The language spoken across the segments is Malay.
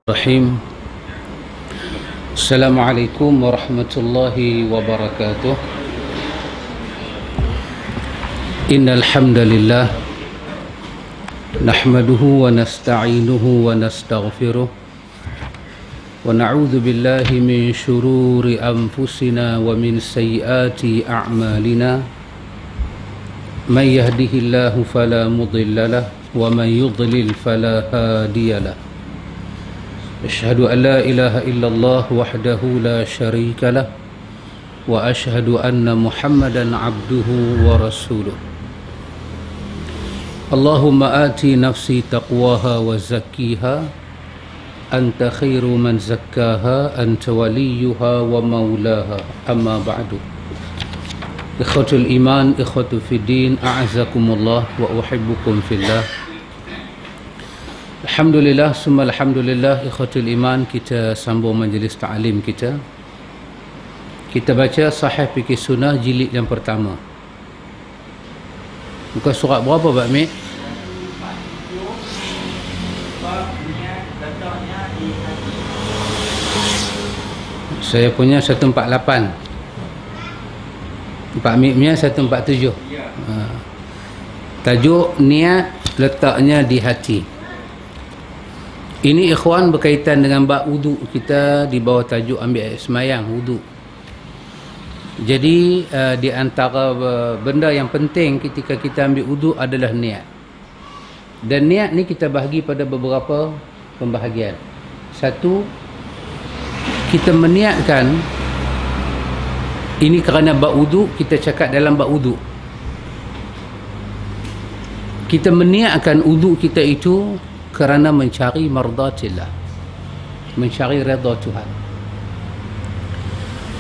Bismillahirrahmanirrahim. Assalamualaikum warahmatullahi wabarakatuh. Innal hamdalillah nahmaduhu wa nasta'inuhu wa nastaghfiruh wa na'udzu billahi min shururi anfusina wa min sayyiati a'malina. May yahdihillahu fala mudilla lahu wa may yudlil fala hadiya lahu. أشهد أن لا إله إلا الله وحده لا شريك له وأشهد أن محمدا عبده ورسوله اللهم آت نفسي تقواها وزكيها أنت خير من زكاها أنت وليها ومولاها أما بعد إخوة الإيمان إخوة في الدين أعزكم الله وأحبكم في الله. Alhamdulillah, summa alhamdulillah, ikhwatul iman, kita sambung majlis ta'lim kita. Kita baca Sahih Fiqh Sunnah jilid yang pertama. Muka surat berapa, Pak Mik? Saya punya 148. Pak Mik punya 147. Tajuk niat letaknya di hati. Ini ikhwan berkaitan dengan bab wudu kita di bawah tajuk ambil air semayang wudu. Jadi di antara benda yang penting ketika kita ambil wudu adalah niat. Dan niat ni kita bahagi pada beberapa pembahagian. Satu, kita meniatkan ini kerana bab wudu, kita cakap dalam bab wudu. Kita meniatkan wudu kita itu kerana mencari mardatillah, mencari redha Tuhan.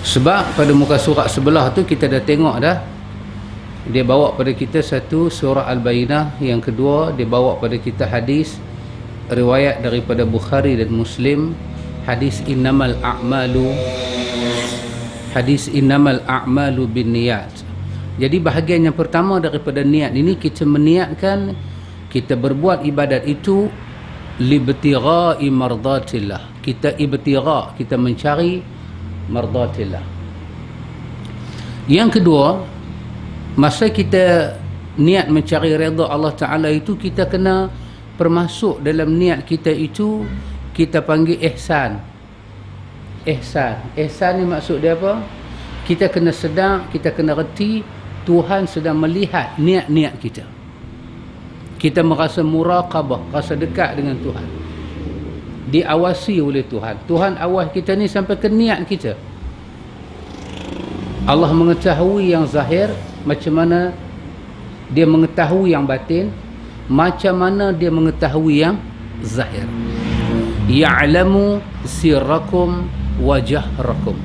Sebab pada muka surat sebelah tu kita dah tengok dah, dia bawa pada kita satu surah Al-Bayyinah, yang kedua dia bawa pada kita hadis riwayat daripada Bukhari dan Muslim, hadis innamal a'malu binniyat. Jadi bahagian yang pertama daripada niat ini, kita meniatkan kita berbuat ibadat itu libtigha'i mardatillah. Kita ibtigha', kita mencari mardatillah. Yang kedua, masa kita niat mencari redha Allah Ta'ala itu, kita kena permasuk dalam niat kita itu, kita panggil ihsan. Ihsan ni maksud dia apa? Kita kena sedar, kita kena reti Tuhan sedang melihat niat-niat kita. Kita merasa muraqabah, rasa dekat dengan Tuhan, diawasi oleh Tuhan. Tuhan awas kita ni sampai ke niat kita. Allah mengetahui yang zahir, macam mana dia mengetahui yang batin, macam mana dia mengetahui yang zahir. Ya'lamu sirrakum wa jahrakum.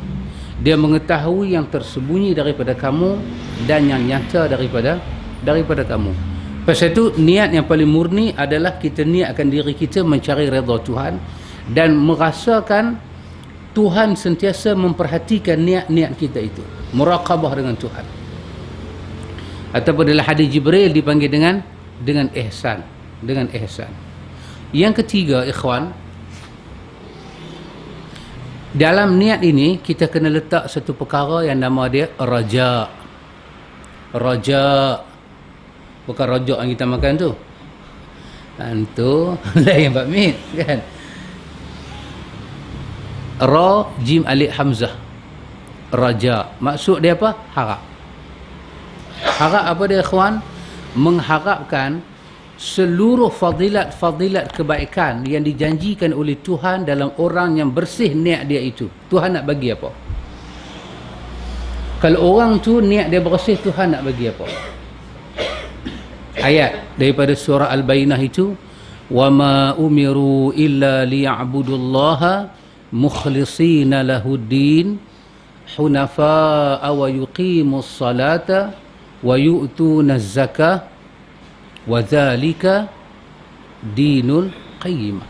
Dia mengetahui yang tersembunyi daripada kamu dan yang nyata daripada kamu. Pasal itu niat yang paling murni adalah kita niatkan diri kita mencari redha Tuhan dan merasakan Tuhan sentiasa memperhatikan niat-niat kita itu, muraqabah dengan Tuhan. Ataupun dalam hadis Jibril dipanggil dengan ihsan, dengan ihsan. Yang ketiga, ikhwan, dalam niat ini kita kena letak satu perkara yang nama dia raja. Bukan rojak yang kita makan tu. Itu lain Pak Mit kan. Ra jim alif hamzah. Raja. Maksud dia apa? Harap. Harap apa dia, ikhwan? Mengharapkan seluruh fadilat-fadilat kebaikan yang dijanjikan oleh Tuhan dalam orang yang bersih niat dia itu. Tuhan nak bagi apa? Kalau orang tu niat dia bersih, Tuhan nak bagi apa? Ayat daripada surah Al-Bayyinah itu, wa ma umiru illa liya'budullaha mukhlishina lahuddin hunafa'a wa yuqimus salata wa yu'tunaz zakah wa dzalika dinul qayyimah.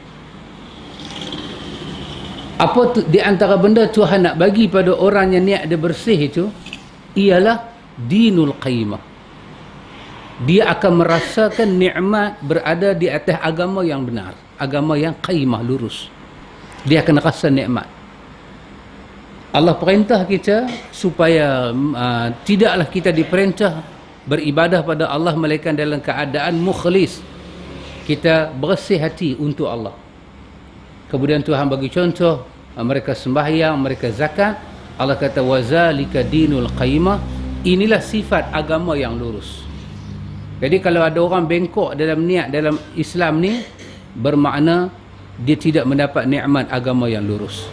Apa tu, di antara benda Tuhan nak bagi pada orang yang niat dia bersih itu ialah dinul qayyimah. Dia akan merasakan nikmat berada di atas agama yang benar, agama yang qaimah, lurus. dia akan rasa nikmat. Allah perintah kita supaya tidaklah kita diperintah beribadah pada Allah melainkan dalam keadaan mukhlis. Kita bersih hati untuk Allah. Kemudian Tuhan bagi contoh, mereka sembahyang, mereka zakat. Allah kata wazalika dinul qayyimah, inilah sifat agama yang lurus. Jadi kalau ada orang bengkok dalam niat dalam Islam ni, bermakna dia tidak mendapat nikmat agama yang lurus.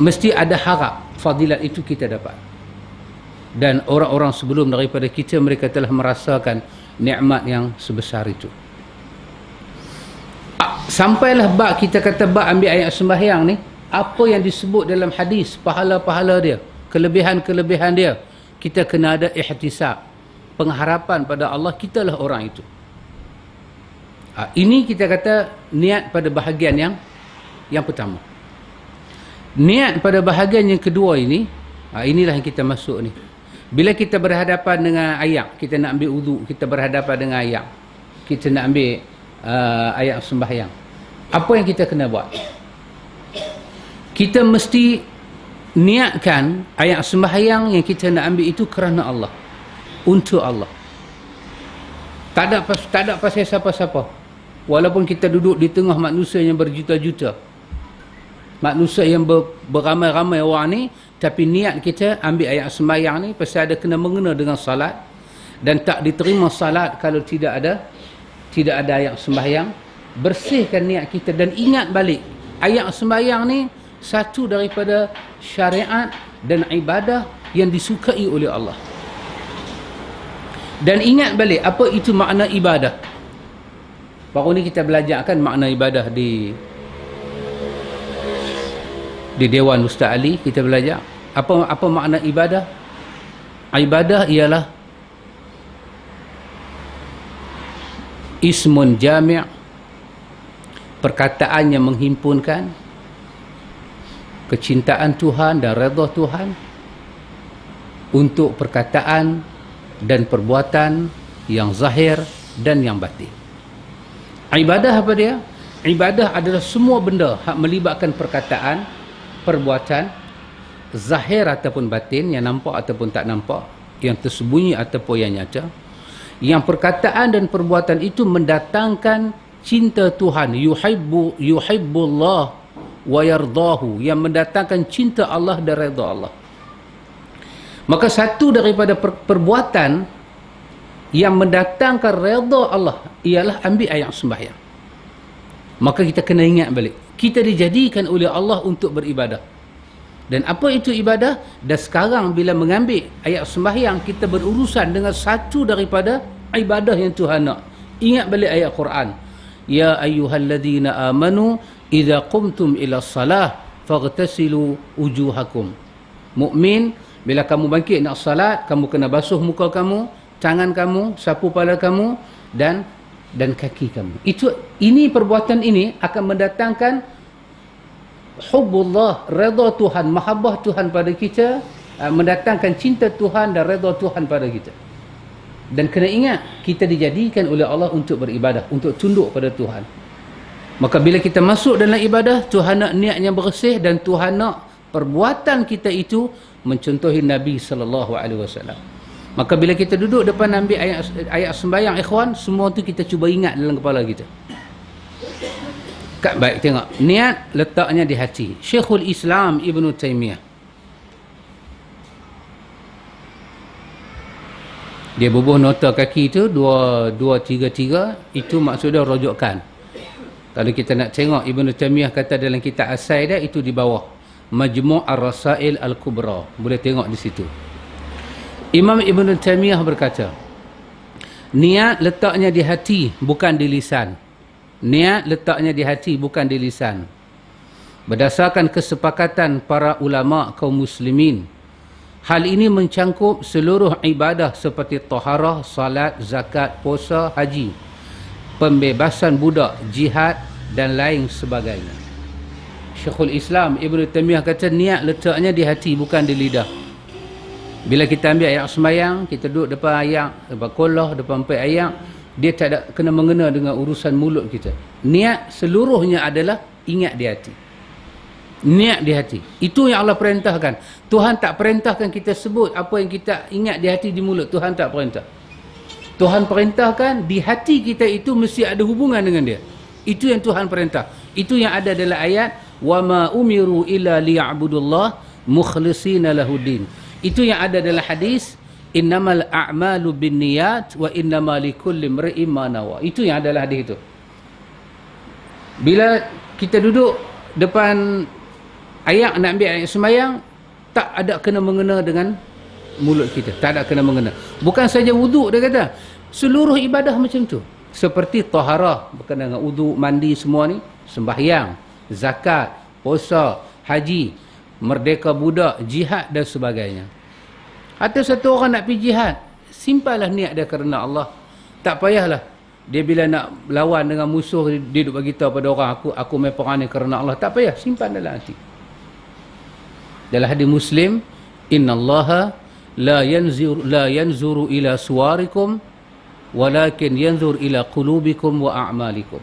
Mesti ada harap fadilat itu kita dapat. Dan orang-orang sebelum daripada kita, mereka telah merasakan nikmat yang sebesar itu. Sampailah bab kita kata bab ambil ayat sembahyang ni, apa yang disebut dalam hadis, pahala-pahala dia, kelebihan-kelebihan dia, kita kena ada ihtisab, pengharapan pada Allah, kitalah orang itu. Ini kita kata niat pada bahagian yang pertama. Niat pada bahagian yang kedua ini, inilah yang kita masuk ni. Bila kita berhadapan dengan ayat, kita nak ambil wudu, kita berhadapan dengan ayat, kita nak ambil ayat sembahyang, apa yang kita kena buat? Kita mesti niatkan ayat sembahyang yang kita nak ambil itu kerana Allah, untuk Allah. Tak ada pasal siapa-siapa. Walaupun kita duduk di tengah manusia yang berjuta-juta, manusia yang beramai-ramai orang ni, tapi niat kita ambil ayat sembahyang ni pasal ada kena mengena dengan salat, dan tak diterima salat kalau tidak ada ayat sembahyang. Bersihkan niat kita dan ingat balik ayat sembahyang ni satu daripada syariat dan ibadah yang disukai oleh Allah. Dan ingat balik apa itu makna ibadah. Baru ni kita belajar kan makna ibadah di Dewan Ustaz Ali, kita belajar apa makna ibadah. Ibadah ialah ismun jami', perkataan yang menghimpunkan kecintaan Tuhan dan redha Tuhan untuk perkataan dan perbuatan yang zahir dan yang batin. Ibadah apa dia? Ibadah adalah semua benda yang melibatkan perkataan, perbuatan, zahir ataupun batin, yang nampak ataupun tak nampak, yang tersembunyi ataupun yang nyata. Yang perkataan dan perbuatan itu mendatangkan cinta Tuhan, yuhibbullah wa yardahu, yang mendatangkan cinta Allah dan redha Allah. Maka satu daripada perbuatan yang mendatangkan redha Allah ialah ambil ayat sembahyang. Maka kita kena ingat balik, kita dijadikan oleh Allah untuk beribadah. Dan apa itu ibadah? Dan sekarang bila mengambil ayat sembahyang, kita berurusan dengan satu daripada ibadah yang Tuhan nak. Ingat balik ayat Quran, ya ayyuhalladzina amanu idza qumtum ila salah faghtasilu wujuhakum. Mukmin, bila kamu bangkit nak salat, kamu kena basuh muka kamu, tangan kamu, sapu kepala kamu dan kaki kamu. Ini perbuatan ini akan mendatangkan hubbullah, redha Tuhan, mahabbah Tuhan pada kita, mendatangkan cinta Tuhan dan redha Tuhan pada kita. Dan kena ingat, kita dijadikan oleh Allah untuk beribadah, untuk tunduk pada Tuhan. Maka bila kita masuk dalam ibadah, Tuhan nak niatnya bersih, dan Tuhan nak perbuatan kita itu mencontohi Nabi SAW. Maka bila kita duduk depan ambil ayat sembahyang, ikhwan, semua tu kita cuba ingat dalam kepala kita. Baik, tengok, niat letaknya di hati. Syekhul Islam Ibn Taymiyah, dia bubuh nota kaki itu 233, itu maksudnya rujukan. Kalau kita nak tengok, Ibn Taymiyah kata dalam kitab asai dia, itu di bawah Majmu' Ar-Rasail Al-Kubra, boleh tengok di situ. Imam Ibn Taymiyah berkata, niat letaknya di hati, bukan di lisan. Niat letaknya di hati, bukan di lisan. Berdasarkan kesepakatan para ulama kaum muslimin, hal ini mencangkup seluruh ibadah seperti taharah, salat, zakat, puasa, haji, pembebasan budak, jihad dan lain sebagainya. Syekhul Islam Ibn Taymiyah kata niat letaknya di hati, bukan di lidah. Bila kita ambil ayat sembahyang, kita duduk depan ayat, depan qolah, depan 4 ayat, dia tak ada kena mengena dengan urusan mulut kita. Niat seluruhnya adalah ingat di hati. Niat di hati. Itu yang Allah perintahkan. Tuhan tak perintahkan kita sebut apa yang kita ingat di hati, di mulut. Tuhan tak perintah. Tuhan perintahkan di hati kita itu mesti ada hubungan dengan dia. Itu yang Tuhan perintah. Itu yang ada dalam ayat wa ma umiru illa liya'budullah mukhlishina lahuddin. Itu yang ada dalam hadis innamal a'malu binniyat wa innamal likulli imri'in ma nawa. Itu yang ada dalam hadis itu. Bila kita duduk depan ayat nak ambil ayat sembahyang, tak ada kena mengena dengan mulut kita, tak ada kena mengena. Bukan saja wuduk, dia kata seluruh ibadah macam tu, seperti taharah berkenaan dengan wuduk, mandi, semua ni, sembahyang, zakat, puasa, haji, merdeka budak, jihad dan sebagainya. Atau satu orang nak pergi jihad, simpanlah niat dia kerana Allah. Tak payahlah dia bila nak lawan dengan musuh, dia duk bagi tahu pada orang, aku main perang ni kerana Allah. Tak payah, simpan dalam hati. Dalam hadis Muslim, innallaha la yanzuru ila suwarikum walakin yanzur ila qulubikum wa a'malikum.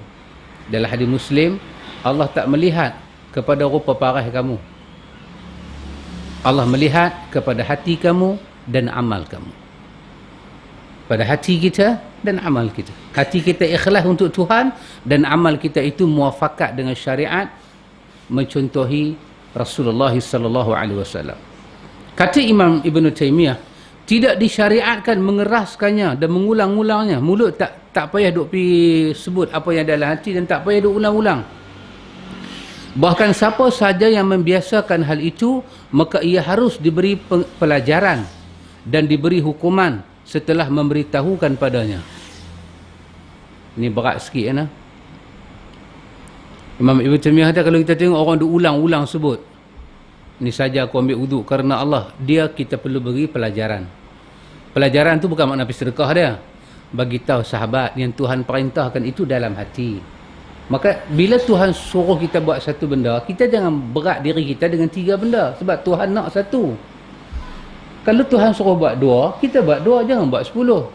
Dalam hadis Muslim, Allah tak melihat kepada rupa parah kamu. Allah melihat kepada hati kamu dan amal kamu. Pada hati kita dan amal kita. Hati kita ikhlas untuk Tuhan dan amal kita itu muafakat dengan syariat, mencontohi Rasulullah sallallahu alaihi wasallam. Kata Imam Ibn Taymiyah, tidak disyariatkan mengeraskannya dan mengulang-ulangnya. Mulut tak payah duk pergi sebut apa yang dalam hati dan tak payah duk ulang-ulang. Bahkan siapa sahaja yang membiasakan hal itu, maka ia harus diberi pelajaran dan diberi hukuman setelah memberitahukan padanya. Ini berat sikit ya. Imam Ibn Taymiyah kata, kalau kita tengok orang duk ulang-ulang sebut, ni saja aku ambil wuduk kerana Allah, dia kita perlu beri pelajaran. Pelajaran tu bukan makna sedekah dia. Bagi tahu sahabat yang Tuhan perintahkan itu dalam hati. Maka bila Tuhan suruh kita buat satu benda, kita jangan berat diri kita dengan 3 benda. Sebab Tuhan nak satu. Kalau Tuhan suruh buat 2, kita buat 2, jangan buat 10.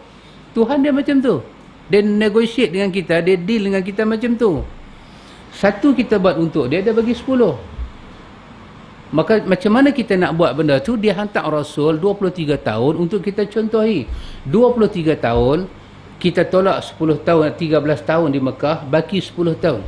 Tuhan dia macam tu. Dia negotiate dengan kita, dia deal dengan kita macam tu. Satu kita buat untuk dia, dia bagi 10. Maka macam mana kita nak buat benda tu? Dia hantar Rasul 23 tahun untuk kita contohi. 23 tahun, kita tolak 10 tahun, 13 tahun di Mekah, baki 10 tahun.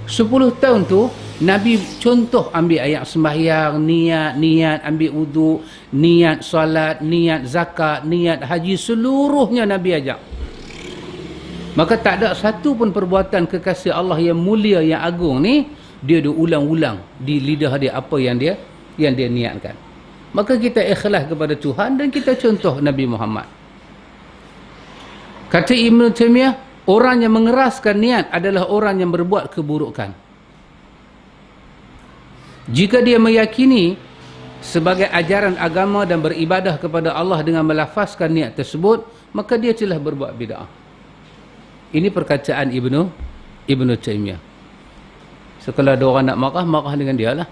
10 tahun tu, Nabi contoh ambil ayat sembahyang, niat, ambil wuduk, niat solat, niat zakat, niat haji, seluruhnya Nabi ajak. Maka tak ada satu pun perbuatan kekasih Allah yang mulia, yang agung ni, dia ulang-ulang di lidah dia apa yang dia niatkan. Maka kita ikhlas kepada Tuhan dan kita contoh Nabi Muhammad. Kata Ibn Taymiyah, orang yang mengeraskan niat adalah orang yang berbuat keburukan. Jika dia meyakini sebagai ajaran agama dan beribadah kepada Allah dengan melafazkan niat tersebut, maka dia telah berbuat bid'ah. Ini perkataan Ibn Taymiyah. So, kalau ada orang nak marah dengan dia lah.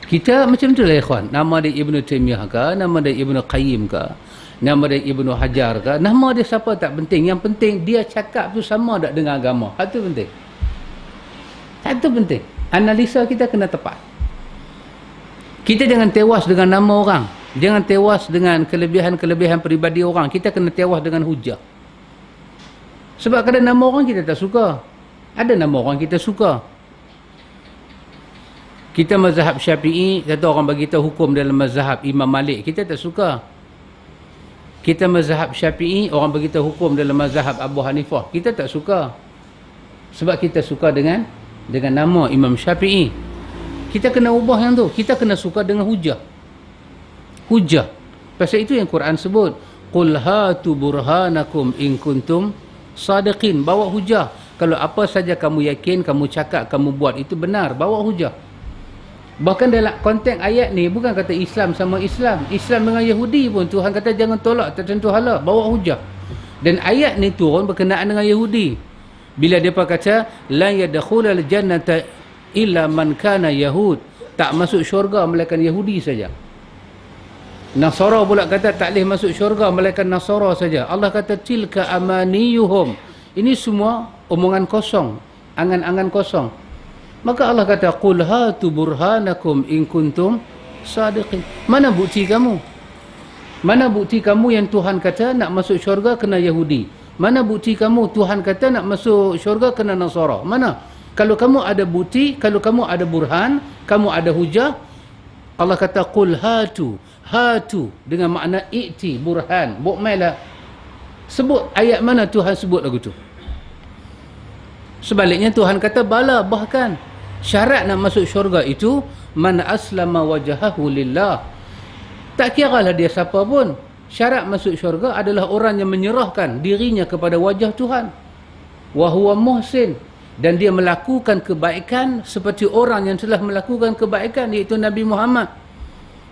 Kita macam tu lah ikhwan. Nama dia Ibn Taymiyah ke, nama dia Ibn Qayyim ke, nama dia Ibn Hajar ke, nama dia siapa tak penting. Yang penting dia cakap tu sama tak dengan agama. Itu penting. Itu penting. Analisa kita kena tepat. Kita jangan tewas dengan nama orang. Jangan tewas dengan kelebihan-kelebihan peribadi orang. Kita kena tewas dengan hujah. Sebab kadang nama orang kita tak suka. Ada nama orang kita suka. Kita mazhab Syafi'i, kata orang bagi tahu hukum dalam mazhab Imam Malik, kita tak suka. Kita mazhab Syafi'i, orang bagi tahu hukum dalam mazhab Abu Hanifah, kita tak suka. Sebab kita suka dengan nama Imam Syafi'i. Kita kena ubah yang tu. Kita kena suka dengan hujah. Hujah. Pasal itu yang Quran sebut, qul hatu burhanakum in kuntum sadiqin. Bawa hujah. Kalau apa saja kamu yakin, kamu cakap, kamu buat itu benar, bawa hujah. Bahkan dalam konteks ayat ni, bukan kata Islam sama Islam. Islam dengan Yahudi pun Tuhan kata jangan tolak tertentu hala, bawa hujah. Dan ayat ni turun berkenaan dengan Yahudi. Bila dia kata la yadkhulul jannata illa man kana yahud, tak masuk syurga melainkan Yahudi saja. Nasara pula kata tak boleh masuk syurga melainkan Nasara saja. Allah kata tilka amaniyuhum. Ini semua omongan kosong, angan-angan kosong. Maka Allah kata, qul hatu burhanakum in kuntum sadiqin. Mana bukti kamu? Mana bukti kamu yang Tuhan kata nak masuk syurga kena Yahudi? Mana bukti kamu Tuhan kata nak masuk syurga kena Nasara? Mana? Kalau kamu ada bukti, kalau kamu ada burhan, kamu ada hujah, Allah kata qul hatu. Hatu dengan makna i'ti, burhan. Bukmailah. Sebut ayat mana Tuhan sebut lagu tu. Sebaliknya Tuhan kata bala, bahkan syarat nak masuk syurga itu man aslama wajhahu lillah. Tak kiralah dia siapa pun. Syarat masuk syurga adalah orang yang menyerahkan dirinya kepada wajah Tuhan. Wa huwa muhsin, dan dia melakukan kebaikan seperti orang yang telah melakukan kebaikan, iaitu Nabi Muhammad.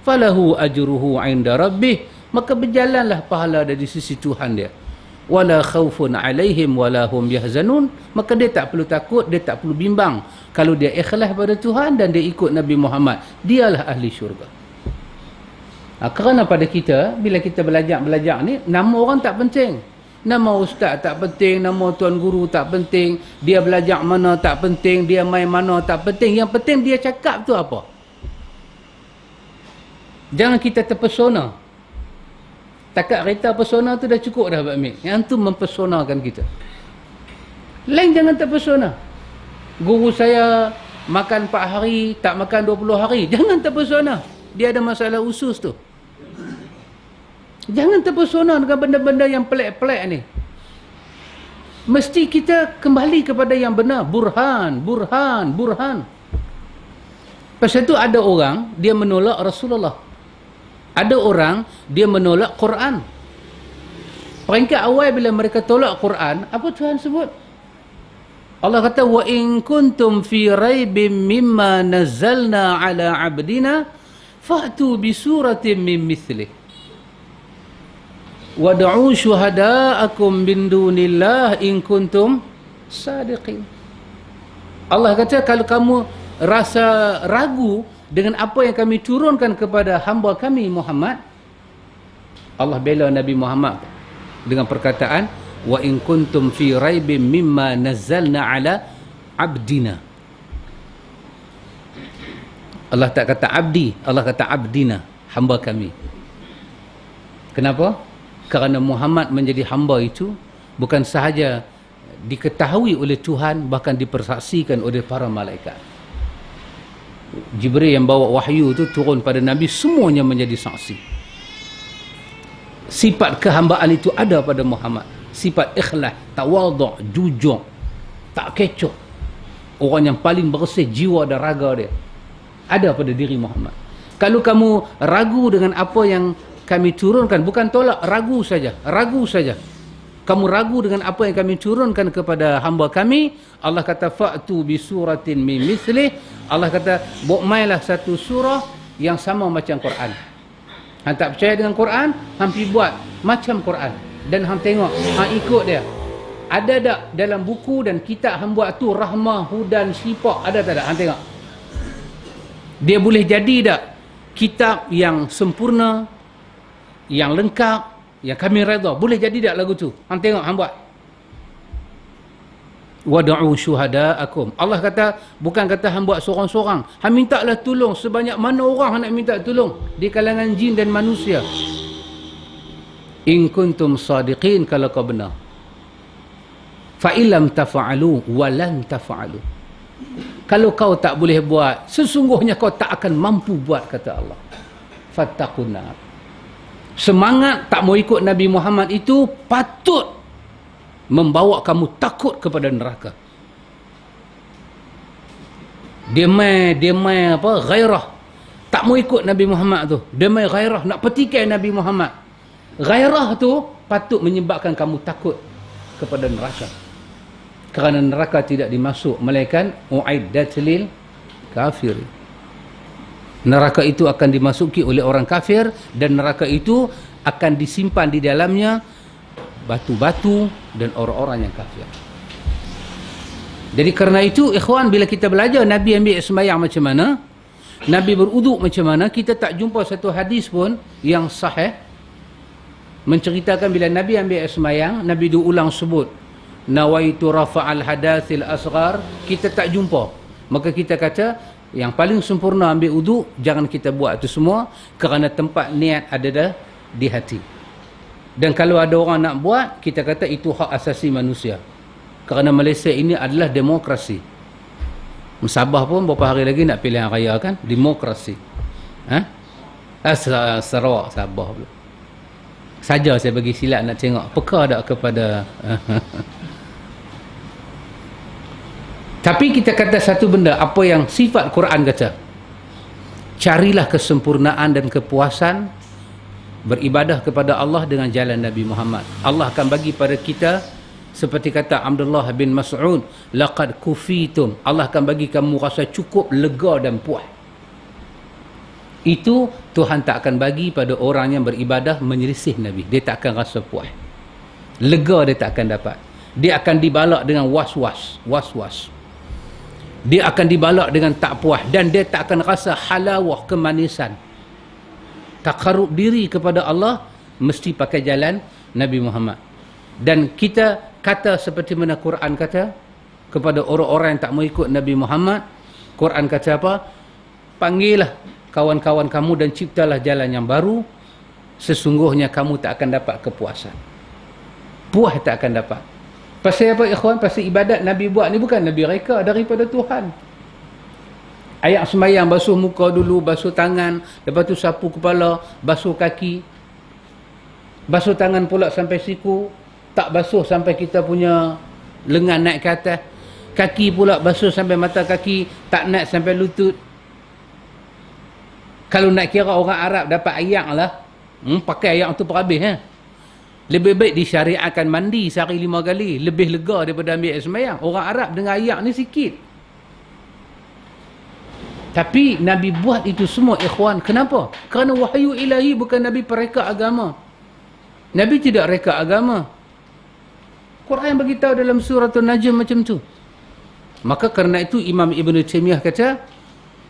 Falahu ajruhu 'inda rabbih, maka berjalanlah pahala dari sisi Tuhan dia. Wala khaufun 'alaihim wala hum yahzanun, maka dia tak perlu takut, dia tak perlu bimbang. Kalau dia ikhlas pada Tuhan dan dia ikut Nabi Muhammad, dialah ahli syurga. Kerana pada kita, bila kita belajar ni, nama orang tak penting. Nama ustaz tak penting, nama tuan guru tak penting, dia belajar mana tak penting, dia main mana tak penting. Yang penting dia cakap tu apa. Jangan kita terpesona. Takat kereta pesona tu dah cukup dah Pak Amir. Yang tu mempesonakan kita. Lain jangan terpesona. Guru saya makan 4 hari, tak makan 20 hari. Jangan terpesona. Dia ada masalah usus tu. Jangan terpesona dengan benda-benda yang pelik-pelik ni. Mesti kita kembali kepada yang benar. Burhan, burhan, burhan. Pasal tu ada orang, dia menolak Rasulullah. Ada orang, dia menolak Quran. Peringkat awal bila mereka tolak Quran, apa Tuhan sebut? Allah kata, wa in kuntum fi raibim mimma nazzalna ala abdina fa'tu bi suratin min mithlih wad'u syuhada'akum min dunillah in kuntum sadiqin. Allah kata, kalau kamu rasa ragu dengan apa yang kami turunkan kepada hamba kami Muhammad, Allah bela Nabi Muhammad dengan perkataan wa in kuntum fi raibim mimma nazzalna ala abdina. Allah tak kata abdi, Allah kata abdina, hamba kami. Kenapa? Kerana Muhammad menjadi hamba itu bukan sahaja diketahui oleh Tuhan, bahkan dipersaksikan oleh para malaikat. Jibril yang bawa wahyu itu turun pada Nabi, semuanya menjadi saksi. Sifat kehambaan itu ada pada Muhammad. Sifat ikhlas, tawaduk, jujur, tak kecoh. Orang yang paling bersih jiwa dan raga dia ada pada diri Muhammad. Kalau kamu ragu dengan apa yang kami turunkan, bukan tolak, ragu saja, ragu saja. Kamu ragu dengan apa yang kami turunkan kepada hamba kami, Allah kata fa'tu bi suratin min mithlih. Allah kata buatlah satu surah yang sama macam Quran. Hang tak percaya dengan Quran, hang pergi buat macam Quran dan hang tengok, hang ikut dia. Ada tak dalam buku dan kitab hang buat tu rahmah, hudan, syifa, ada tak? Hang tengok. Dia boleh jadi tak kitab yang sempurna, yang lengkap, yang kami redha? Boleh jadi tak lagu tu? Hang tengok, hang buat. Wad'u syuhada'akum. Allah kata, bukan kata hang buat seorang-seorang. Hang mintalah tolong sebanyak mana orang hang nak minta tolong di kalangan jin dan manusia. In kuntum sadiqin, kalau kau benar. Fa illam tafa'alu wa lan tafa'alu. Kalau kau tak boleh buat, sesungguhnya kau tak akan mampu buat, kata Allah. Fattaqun nar. Semangat tak mau ikut Nabi Muhammad itu patut membawa kamu takut kepada neraka. Dia main apa? Ghairah. Tak mau ikut Nabi Muhammad tu. Dia main ghairah, nak petikai Nabi Muhammad. Ghairah tu patut menyebabkan kamu takut kepada neraka. Kerana neraka tidak dimasuk, melainkan uiddat lil kafir. Neraka itu akan dimasuki oleh orang kafir, dan neraka itu akan disimpan di dalamnya batu-batu dan orang-orang yang kafir. Jadi kerana itu, ikhwan, bila kita belajar Nabi ambil sembahyang macam mana, Nabi beruduk macam mana, kita tak jumpa satu hadis pun yang sahih menceritakan bila Nabi ambil sembahyang, Nabi diulang sebut nawaitu rafa'al hadathil asghar. Kita tak jumpa. Maka kita kata yang paling sempurna ambil uduk, jangan kita buat itu semua kerana tempat niat ada di hati. Dan kalau ada orang nak buat, kita kata itu hak asasi manusia. Kerana Malaysia ini adalah demokrasi. Sabah pun beberapa hari lagi nak pilihan raya kan, demokrasi. Sarawak, Sabah pula. Saja saya bagi silat nak tengok peka tak kepada Tapi kita kata satu benda, apa yang sifat Quran kata, carilah kesempurnaan dan kepuasan beribadah kepada Allah dengan jalan Nabi Muhammad. Allah akan bagi pada kita, seperti kata Abdullah bin Mas'ud, laqad kufitum, Allah akan bagi kamu rasa cukup, lega dan puas. Itu Tuhan tak akan bagi pada orang yang beribadah menyelisih Nabi. Dia tak akan rasa puas, lega dia tak akan dapat. Dia akan dibalak dengan was-was. Dia akan dibalak dengan tak puas, dan dia tak akan rasa halawah, kemanisan. Takarub diri kepada Allah mesti pakai jalan Nabi Muhammad. Dan kita kata seperti mana Quran kata kepada orang-orang yang tak mau ikut Nabi Muhammad. Quran kata apa? Panggillah kawan-kawan kamu dan ciptalah jalan yang baru. Sesungguhnya kamu tak akan dapat kepuasan. Puas tak akan dapat. Pasal apa ikhwan? Pasal ibadat Nabi buat ni bukan Nabi reka daripada Tuhan. Ayat sembahyang, basuh muka dulu, basuh tangan, lepas tu sapu kepala, basuh kaki, basuh tangan pula sampai siku, tak basuh sampai kita punya lengan naik ke atas, kaki pula basuh sampai mata kaki, tak naik sampai lutut. Kalau nak kira orang Arab dapat ayak lah, pakai ayak tu per habis. Lebih baik disyariatkan mandi sehari 5 kali, lebih lega daripada ambil air sembahyang. Orang Arab dengan ayak ni sikit. Tapi Nabi buat itu semua ikhwan. Kenapa? Kerana wahyu ilahi, bukan Nabi pereka agama. Nabi tidak reka agama. Quran beritahu dalam surah An-Najm macam tu. Maka kerana itu Imam Ibn Taymiyah kata,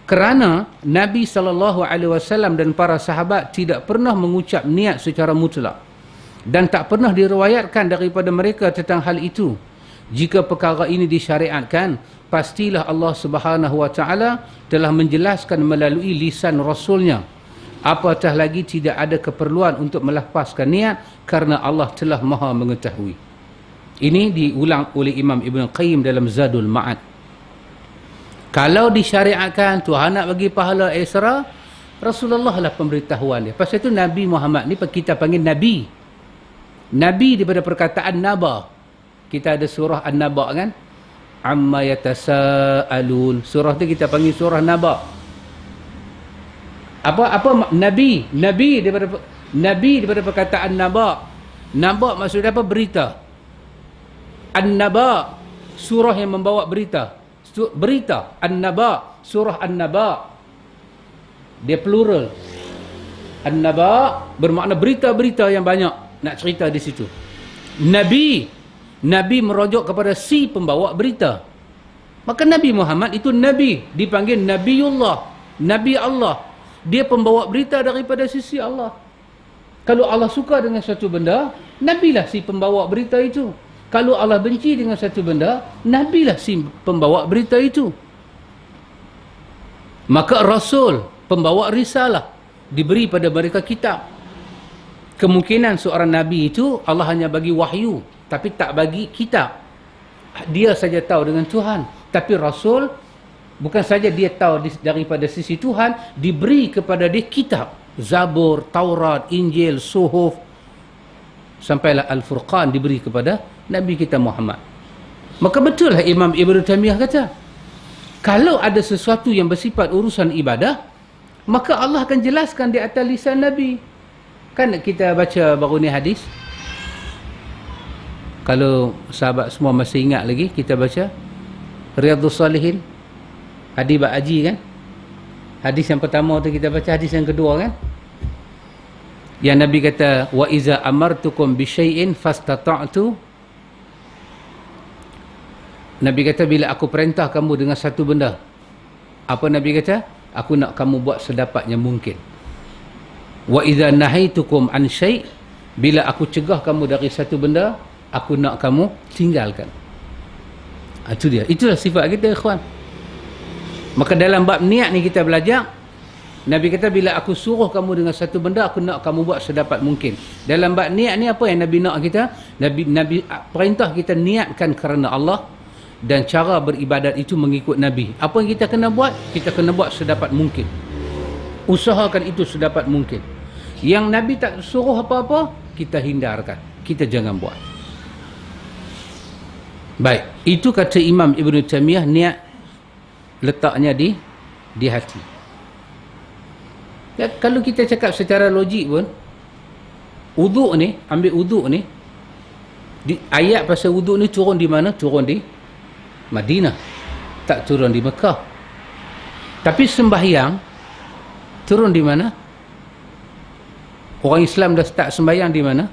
kerana Nabi SAW dan para sahabat tidak pernah mengucap niat secara mutlak, dan tak pernah diriwayatkan daripada mereka tentang hal itu. Jika perkara ini disyariatkan, pastilah Allah Subhanahu wa taala telah menjelaskan melalui lisan Rasulnya. Apatah lagi tidak ada keperluan untuk melafazkan niat, kerana Allah telah Maha mengetahui. Ini diulang oleh Imam Ibn Qayyim dalam Zadul Ma'ad. Kalau disyariatkan Tuhan nak bagi pahala Isra, Rasulullah lah pemberitahuan dia. Pasal itu Nabi Muhammad ni kita panggil Nabi. Nabi daripada perkataan Naba. Kita ada surah An-Naba kan? Amma yatasaalun. Surah tu kita panggil surah Naba. Apa Nabi? Nabi daripada perkataan Naba. Naba maksudnya apa? Berita. An-Naba, surah yang membawa berita. Berita. An-Naba, surah An-Naba. Dia plural. An-Naba bermakna berita-berita yang banyak. Nak cerita di situ. Nabi merujuk kepada si pembawa berita. Maka Nabi Muhammad itu Nabi, dipanggil Nabiullah, Nabi Allah. Dia pembawa berita daripada sisi Allah. Kalau Allah suka dengan satu benda, Nabilah si pembawa berita itu. Kalau Allah benci dengan satu benda, Nabilah si pembawa berita itu. Maka Rasul, pembawa risalah, diberi pada mereka kitab. Kemungkinan seorang Nabi itu Allah hanya bagi wahyu, tapi tak bagi kitab. Dia saja tahu dengan Tuhan. Tapi Rasul, bukan saja dia tahu daripada sisi Tuhan, diberi kepada dia kitab. Zabur, Taurat, Injil, Suhuf, sampailah Al-Furqan diberi kepada Nabi kita Muhammad. Maka betul lah Imam Ibn Taymiyah kata, kalau ada sesuatu yang bersifat urusan ibadah, maka Allah akan jelaskan di atas lisan Nabi. Kan kita baca baru ni hadis. Kalau sahabat semua masih ingat lagi, kita baca Riyadhus Salihin, hadis Bak Haji kan. Hadis yang pertama tu kita baca, hadis yang kedua kan. Yang Nabi kata, wa iza amartukum bi syai'in fastata'tu. Nabi kata, bila aku perintah kamu dengan satu benda, apa Nabi kata? Aku nak kamu buat sedapatnya mungkin. Wa idza nahaitukum an syai', bila aku cegah kamu dari satu benda, aku nak kamu tinggalkan. Itu dia. Itulah sifat kita ikhwan. Maka dalam bab niat ni kita belajar, Nabi kata bila aku suruh kamu dengan satu benda, aku nak kamu buat sedapat mungkin. Dalam bab niat ni apa yang Nabi nak kita? Nabi perintah kita niatkan kerana Allah, dan cara beribadat itu mengikut Nabi. Apa yang kita kena buat? Kita kena buat sedapat mungkin. Usahakan itu sedapat mungkin. Yang Nabi tak suruh apa-apa, kita hindarkan. Kita jangan buat. Baik, itu kata Imam Ibn Taymiyah, niat letaknya di hati. Ya, kalau kita cakap secara logik pun, wuduk ni, ambil wuduk ni, ayat pasal wuduk ni turun di mana? Turun di Madinah, tak turun di Mekah. Tapi sembahyang turun di mana? Orang Islam dah start sembahyang di mana?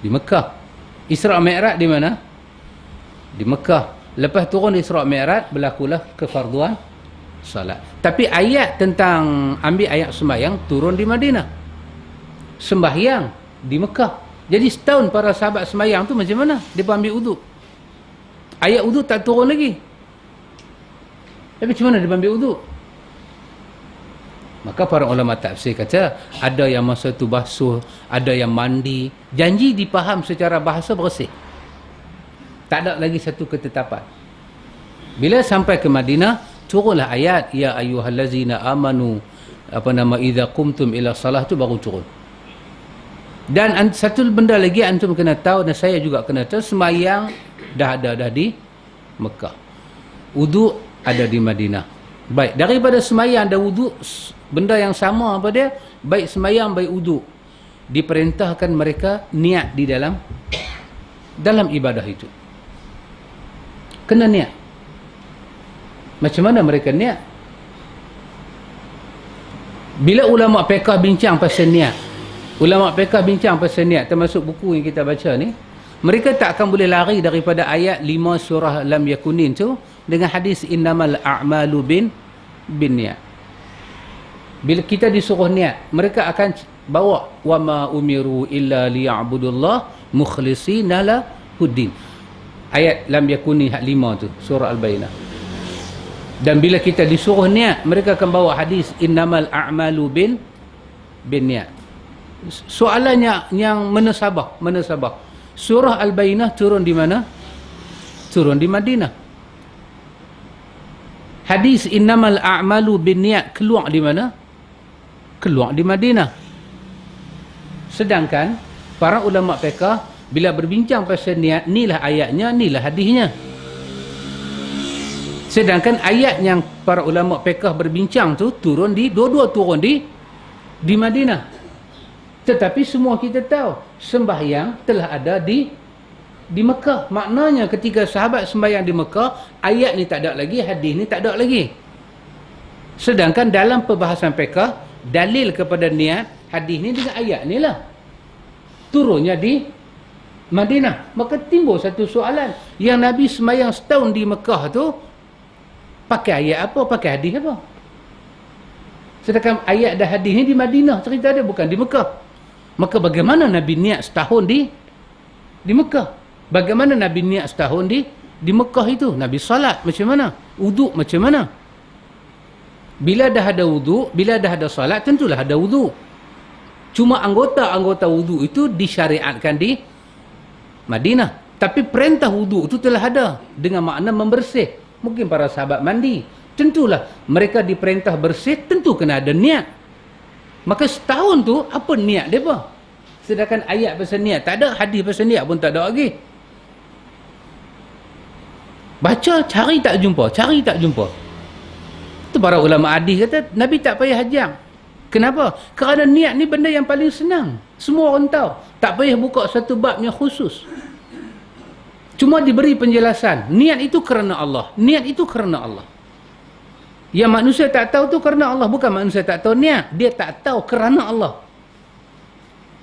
Di Mekah. Isra' Mi'raj di mana? Di Mekah. Lepas turun Isra' Mi'raj, berlakulah kefarduan salat. Tapi ayat tentang ambil ayat sembahyang turun di Madinah, sembahyang di Mekah. Jadi setahun para sahabat sembahyang tu macam mana? Dia ambil wuduk. Ayat wuduk tak turun lagi. Tapi macam mana dia ambil wuduk? Maka para ulama tafsir kata, ada yang masa tu basuh, ada yang mandi. Janji dipaham secara bahasa bersih. Tak ada lagi satu ketetapan. Bila sampai ke Madinah, turunlah ayat ya ayyuhallazina amanu idza qumtum ila salah, tu baru turun. Dan satu benda lagi antum kena tahu, dan saya juga kena tahu, sembahyang dah ada di Mekah, wuduk ada di Madinah. Baik, daripada sembahyang dan wuduk, benda yang sama apa dia? Baik sembahyang baik wuduk, diperintahkan mereka niat di dalam ibadah itu. Kena niat. Macam mana mereka niat? Bila ulama fiqh bincang pasal niat, termasuk buku yang kita baca ni, mereka tak akan boleh lari daripada ayat 5 surah Lam Yakunin tu dengan hadis innamal a'malu bin niat. Bila kita disuruh niat, mereka akan bawa wama umiru illa liya'budullah mukhlishina lahuddin. Ayat Lam Yakunin 5 tu, surah Al-Bayyinah. Dan bila kita disuruh niat, mereka akan bawa hadis innamal a'malu bin niat. Soalannya yang menasabah. Surah Al-Bayyinah turun di mana? Turun di Madinah. Hadis innamal a'malu bin niat keluar di mana? Keluar di Madinah. Sedangkan para ulama fiqh bila berbincang pasal niat, inilah ayatnya, inilah hadisnya. Sedangkan ayat yang para ulama fiqh berbincang tu dua-dua turun di Madinah. Tetapi semua kita tahu sembahyang telah ada di Mekah. Maknanya ketika sahabat sembahyang di Mekah, ayat ni tak ada lagi, hadis ni tak ada lagi. Sedangkan dalam perbahasan fiqh, dalil kepada niat hadis ni dengan ayat ni lah, turunnya di Madinah. Maka timbul satu soalan, yang Nabi sembahyang setahun di Mekah tu pakai ayat apa, pakai hadis apa? Sedangkan ayat dan hadis ni di Madinah, cerita dia bukan di Mekah. Maka bagaimana Nabi niat setahun di Mekah? Bagaimana Nabi niat setahun di Mekah itu? Nabi salat macam mana? Wuduk macam mana? Bila dah ada wuduk, bila dah ada salat, tentulah ada wuduk. Cuma anggota-anggota wuduk itu disyariatkan di Madinah. Tapi perintah wuduk itu telah ada dengan makna membersih. Mungkin para sahabat mandi, tentulah mereka diperintah bersih, tentu kena ada niat. Maka setahun tu apa niat mereka? Sedangkan ayat pasal niat tak ada, hadis pasal niat pun tak ada lagi. Baca, cari tak jumpa. Tu para ulama hadis kata Nabi tak payah hajam. Kenapa? Kerana niat ni benda yang paling senang, semua orang tahu. Tak payah buka satu bab yang khusus. Cuma diberi penjelasan, niat itu kerana Allah, niat itu kerana Allah. Yang manusia tak tahu tu kerana Allah, bukan manusia tak tahu niat, dia tak tahu kerana Allah.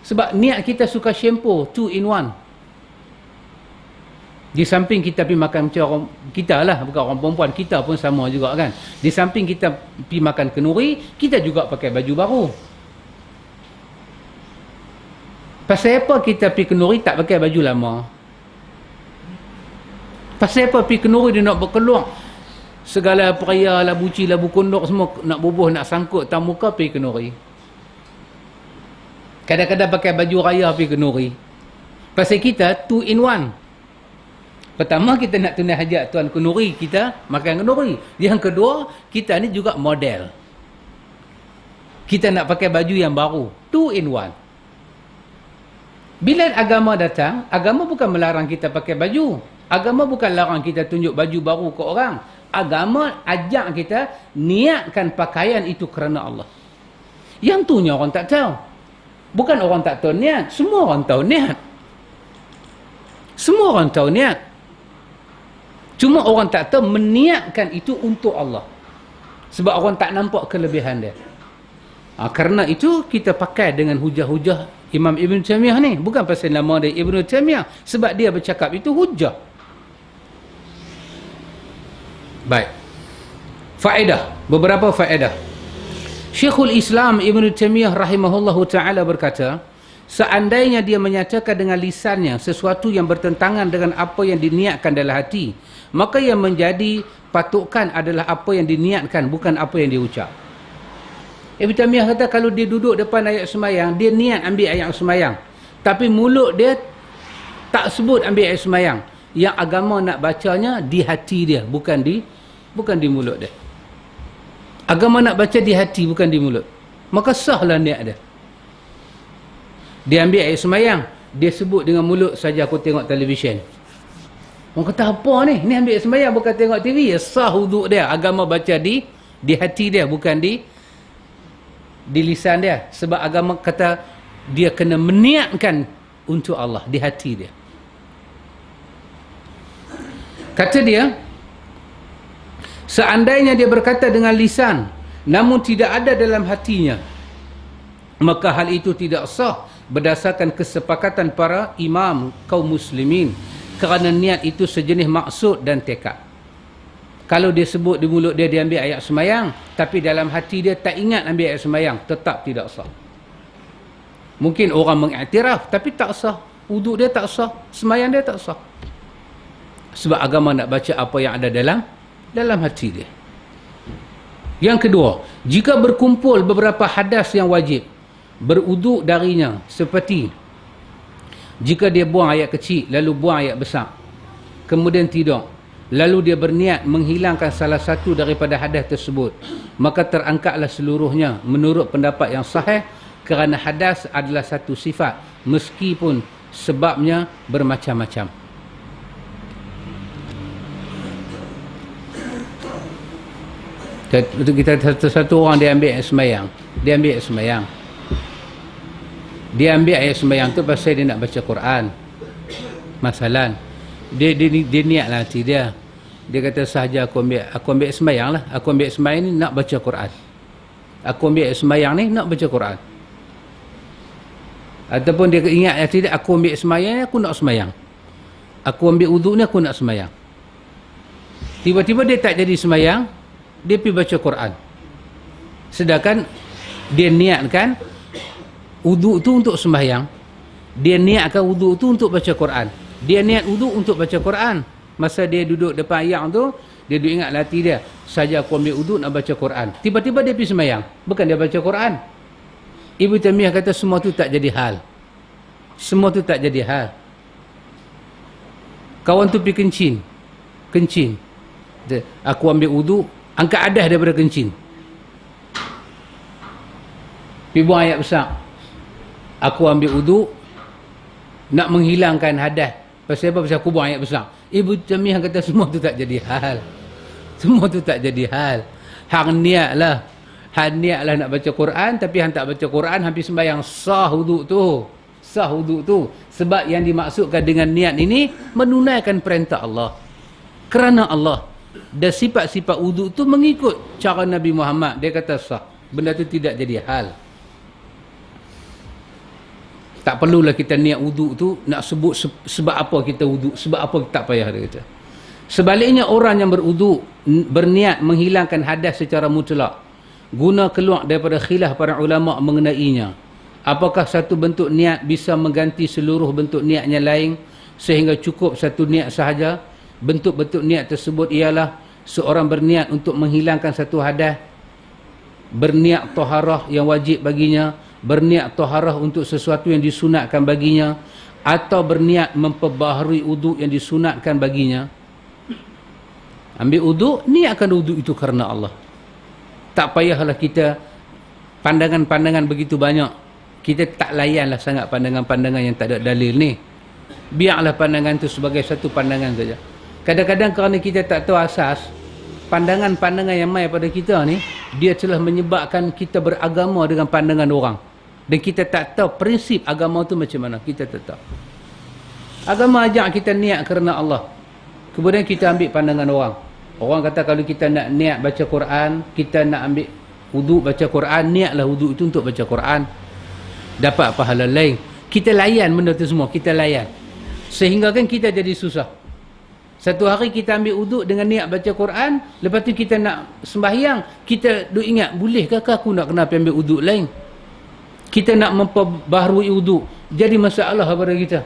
Sebab niat kita suka shampoo 2 in 1. Di samping kita pergi makan macam orang, kita lah, bukan orang perempuan, kita pun sama juga kan. Di samping kita pergi makan kenduri, kita juga pakai baju baru. Pasal apa kita pergi kenduri tak pakai baju lama? Pasal apa pergi kenduri dia nak berkeluar Segala peria, labu ci, labu kondok semua nak bubuh, nak sangkut tak muka pergi kenuri. Kadang-kadang pakai baju raya pergi kenuri. Pasal kita 2 in 1. Pertama, kita nak tunai hajat tuan kenuri, kita makan kenuri. Yang kedua, kita ni juga model. Kita nak pakai baju yang baru. 2 in 1. Bila agama datang, agama bukan melarang kita pakai baju. Agama bukan larang kita tunjuk baju baru ke orang. Agama ajak kita niatkan pakaian itu kerana Allah. Yang tu nya orang tak tahu. Bukan orang tak tahu niat. Semua orang tahu niat. Semua orang tahu niat. Cuma orang tak tahu meniatkan itu untuk Allah. Sebab orang tak nampak kelebihan dia. Kerana itu kita pakai dengan hujah-hujah Imam Ibn Taymiyah ni. Bukan pasal nama dia Ibn Taymiyah. Sebab dia bercakap itu hujah. Baik. Faedah. Beberapa faedah. Syekhul Islam Ibn Taymiyah rahimahullahu ta'ala berkata, seandainya dia menyatakan dengan lisannya sesuatu yang bertentangan dengan apa yang diniatkan dalam hati, maka yang menjadi patukan adalah apa yang diniatkan, bukan apa yang diucap. Ibn Taymiyah kata kalau dia duduk depan ayat semayang, dia niat ambil ayat semayang, tapi mulut dia tak sebut ambil ayat semayang. Yang agama nak bacanya di hati dia, bukan di mulut dia. Agama nak baca di hati, bukan di mulut. Maka sahlah niat dia. Dia ambil ayat semayang, dia sebut dengan mulut saja, aku tengok televisyen. Orang kata apa ni? Ni ambil ayat semayang bukan tengok TV. Ya, sah wuduk dia. Agama baca di hati dia, bukan di lisan dia. Sebab agama kata dia kena meniatkan untuk Allah di hati dia. Kata dia, seandainya dia berkata dengan lisan namun tidak ada dalam hatinya, maka hal itu tidak sah berdasarkan kesepakatan para imam kaum muslimin, kerana niat itu sejenis maksud dan tekad. Kalau dia sebut di mulut dia, dia ambil ayat semayang, tapi dalam hati dia tak ingat ambil ayat semayang, tetap tidak sah. Mungkin orang mengiktiraf, tapi tak sah. Wuduk dia tak sah, semayang dia tak sah. Sebab agama nak baca apa yang ada dalam hati dia. Yang kedua, jika berkumpul beberapa hadas yang wajib, berwuduk darinya, seperti jika dia buang ayat kecil lalu buang ayat besar, kemudian tidur, lalu dia berniat menghilangkan salah satu daripada hadas tersebut, maka terangkatlah seluruhnya menurut pendapat yang sahih, kerana hadas adalah satu sifat meskipun sebabnya bermacam-macam. Untuk kita satu orang dia ambil ayat semayang, dia ambil ayat semayang tu pasal dia nak baca Quran. Masalah dia niatlah hati dia. Dia kata sahaja aku ambil semayang lah. Aku ambil semayang ni nak baca Quran. Aku ambil semayang ni nak baca Quran. Ataupun dia ingat hati dia, aku ambil semayang ni aku nak semayang. Aku ambil wuduk ni aku nak semayang. Tiba-tiba dia tak jadi semayang, dia pergi baca Quran. Sedangkan dia niatkan wuduk tu untuk sembahyang. Dia niatkan wuduk tu untuk baca Quran. Dia niat wuduk untuk baca Quran. Masa dia duduk depan ayat tu, dia duduk ingat hati dia, saja aku ambil wuduk nak baca Quran. Tiba-tiba dia pergi sembahyang, bukan dia baca Quran. Ibnu Taymiyah kata semua tu tak jadi hal. Semua tu tak jadi hal. Kawan tu pergi kencing. Aku ambil wuduk, angkat adas daripada kencing. Pergi buang ayat besar. Aku ambil wuduk nak menghilangkan hadas. Pasal apa? Pasal aku buang ayat besar. Ibnu Taymiyah kata semua tu tak jadi hal. Semua tu tak jadi hal. Hang niatlah. Hang niatlah nak baca Quran, tapi hang tak baca Quran, hampir sembahyang, sah wuduk tu. Sah wuduk tu. Sebab yang dimaksudkan dengan niat ini menunaikan perintah Allah. Kerana Allah. Dan sifat-sifat wuduk tu mengikut cara Nabi Muhammad. Dia kata sah. Benda tu tidak jadi hal. Tak perlulah kita niat wuduk tu nak sebut sebab apa kita wuduk, sebab apa kita tak payah, dia kata. Sebaliknya orang yang berwuduk berniat menghilangkan hadas secara mutlak, guna keluar daripada khilaf para ulama mengenainya. Apakah satu bentuk niat bisa mengganti seluruh bentuk niatnya lain sehingga cukup satu niat sahaja? Bentuk-bentuk niat tersebut ialah seorang berniat untuk menghilangkan satu hadas, berniat taharah yang wajib baginya, berniat taharah untuk sesuatu yang disunatkan baginya, atau berniat memperbaharui uduk yang disunatkan baginya. Ambil uduk, niatkan uduk itu kerana Allah. Tak payahlah kita pandangan-pandangan begitu banyak. Kita tak layanlah sangat pandangan-pandangan yang tak ada dalil ni. Biarlah pandangan itu sebagai satu pandangan saja. Kadang-kadang kerana kita tak tahu asas, pandangan-pandangan yang mai pada kita ni, dia telah menyebabkan kita beragama dengan pandangan orang. Dan kita tak tahu prinsip agama tu macam mana. Kita tak tahu. Agama ajak kita niat kerana Allah. Kemudian kita ambil pandangan orang. Orang kata kalau kita nak niat baca Quran, kita nak ambil wuduk baca Quran, niatlah wuduk itu untuk baca Quran. Dapat pahala lain. Kita layan benda tu semua. Kita layan. Sehingga kan kita jadi susah. Satu hari kita ambil wuduk dengan niat baca Quran, lepas tu kita nak sembahyang, kita duk ingat, bolehkah aku nak kena ambil wuduk lain? Kita nak memperbaharui wuduk, jadi masalah kepada kita.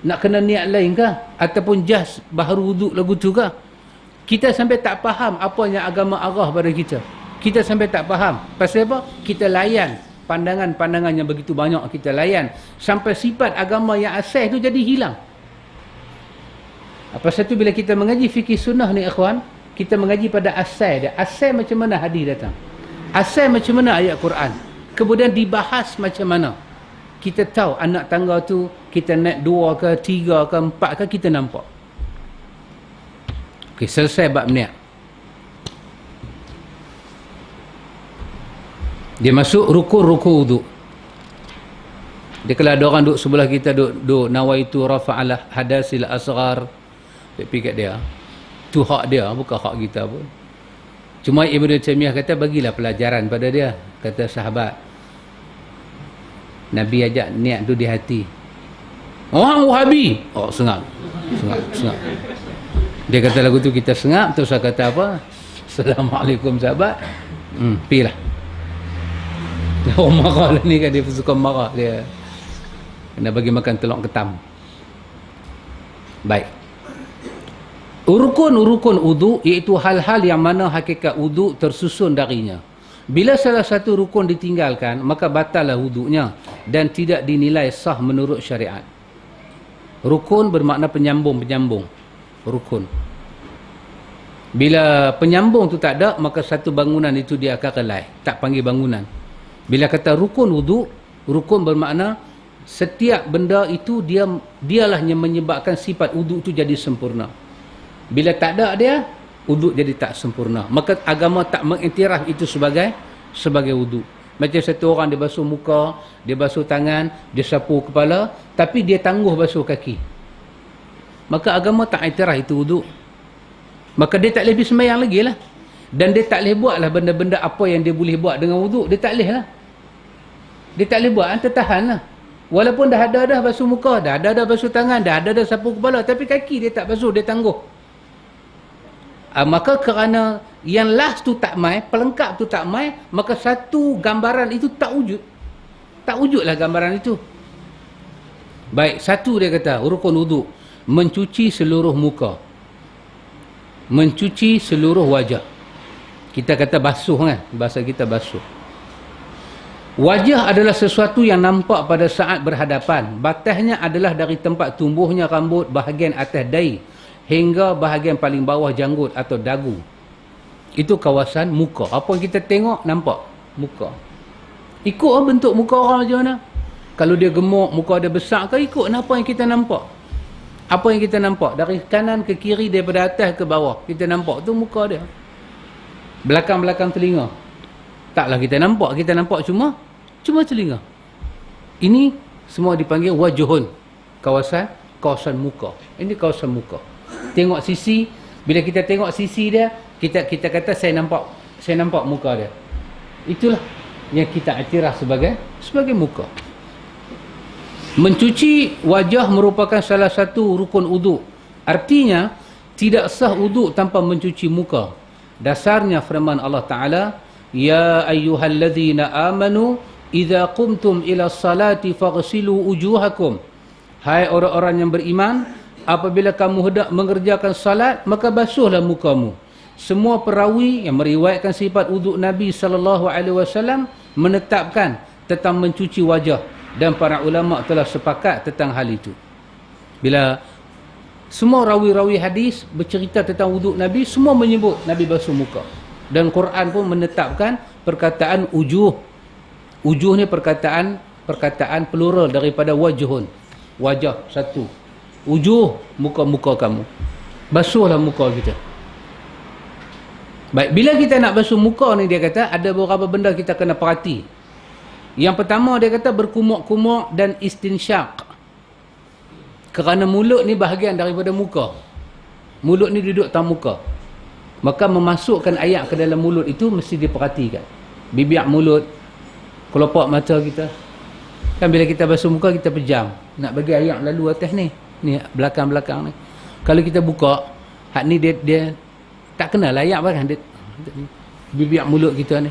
Nak kena niat lain kah? Ataupun jas baharu wuduk lagu tu kah? Kita sampai tak faham apa yang agama arah pada kita. Kita sampai tak faham. Pasal apa? Kita layan pandangan-pandangan yang begitu banyak kita layan. Sampai sifat agama yang asas tu jadi hilang. Apa satu bila kita mengaji fikih sunnah ni ikhwan, kita mengaji pada asas dia. Asas macam mana hadis datang. Asas macam mana ayat Quran. Kemudian dibahas macam mana. Kita tahu anak tangga tu kita naik 2 ke 3 ke 4 ke kita nampak. Okey, selesai bab niat. Dia masuk rukun-rukun wuduk. Dia kalau ada orang duduk sebelah kita duduk nawaitu rafa'al hadasil asghar, fikir kat dia. Tu hak dia, bukan hak kita pun. Cuma Ibnu Taimiyah kata bagilah pelajaran pada dia. Kata sahabat, Nabi ajak niat tu di hati. Orang Wahabi. Oh, sengap. Dia kata lagu tu kita sengap, terus saya kata apa? Assalamualaikum sahabat. Pilah. Orang marah lah ni kan, dia suka marah dia. Kena bagi makan telur ketam. Baik. Rukun-rukun uduk iaitu hal-hal yang mana hakikat uduk tersusun darinya. Bila salah satu rukun ditinggalkan, maka batallah wuduknya dan tidak dinilai sah menurut syariat. Rukun bermakna penyambung-penyambung. Rukun. Bila penyambung tu tak ada, maka satu bangunan itu dia akan relai. Tak panggil bangunan. Bila kata rukun wuduk, rukun bermakna setiap benda itu dialah yang menyebabkan sifat wuduk itu jadi sempurna. Bila tak ada dia, wuduk jadi tak sempurna. Maka agama tak mengiktiraf itu sebagai wuduk. Macam satu orang dia basuh muka, dia basuh tangan, dia sapu kepala, tapi dia tangguh basuh kaki. Maka agama tak iktiraf itu wuduk. Maka dia tak boleh pergi sembahyang lagi lah. Dan dia tak boleh buat lah benda-benda apa yang dia boleh buat dengan wuduk. Dia tak boleh lah. Dia tak boleh buat, tertahan lah. Walaupun dah ada basuh muka, dah ada basuh tangan, dah ada sapu kepala, tapi kaki dia tak basuh, dia tangguh. Maka kerana yang last tu tak mai, pelengkap tu tak mai, maka satu gambaran itu tak wujud. Tak wujudlah gambaran itu. Baik, satu dia kata, rukun wuduk, mencuci seluruh muka. Mencuci seluruh wajah. Kita kata basuh kan, bahasa kita basuh. Wajah adalah sesuatu yang nampak pada saat berhadapan. Batasnya adalah dari tempat tumbuhnya rambut bahagian atas dahi hingga bahagian paling bawah janggut atau dagu. Itu kawasan muka. Apa yang kita tengok nampak muka. Ikut bentuk muka orang macam mana. Kalau dia gemuk, muka dia besar ke, ikut apa yang kita nampak. Apa yang kita nampak dari kanan ke kiri, daripada atas ke bawah, kita nampak tu muka dia. Belakang-belakang telinga taklah kita nampak cuma telinga. Ini semua dipanggil wajhun, kawasan muka. Ini kawasan muka. Tengok sisi, bila kita tengok sisi dia, kita kata saya nampak muka dia. Itulah yang kita iktiraf sebagai muka. Mencuci wajah merupakan salah satu rukun wuduk. Artinya tidak sah wuduk tanpa mencuci muka. Dasarnya firman Allah Ta'ala, Ya ayyuhalladzina amanu idza qumtum ila salati faghsilu wujuhakum. Hai orang-orang yang beriman, apabila kamu hendak mengerjakan salat, maka basuhlah mukamu. semua perawi yang meriwayatkan sifat wuduk Nabi SAW menetapkan tentang mencuci wajah, dan para ulama telah sepakat tentang hal itu. Bila semua rawi-rawi hadis bercerita tentang wuduk Nabi, semua menyebut Nabi basuh muka, dan Quran pun menetapkan perkataan ujuh. Ujuh ni perkataan plural daripada wajhun, wajah satu. Ujuh, muka-muka kamu, basuhlah muka kita. Baik, bila kita nak basuh muka ni, dia kata ada beberapa benda kita kena perhati. Yang pertama, dia kata berkumur-kumur dan istinsyak. Kerana mulut ni bahagian daripada muka. Mulut ni duduk atas muka. Maka memasukkan air ke dalam mulut itu mesti diperhatikan. Bibir mulut, kelopak mata kita. Kan bila kita basuh muka, kita pejam. Nak bagi air lalu atas ni. Ni belakang-belakang ni. Kalau kita buka, hak ni dia tak kena layak kan, bibir mulut kita ni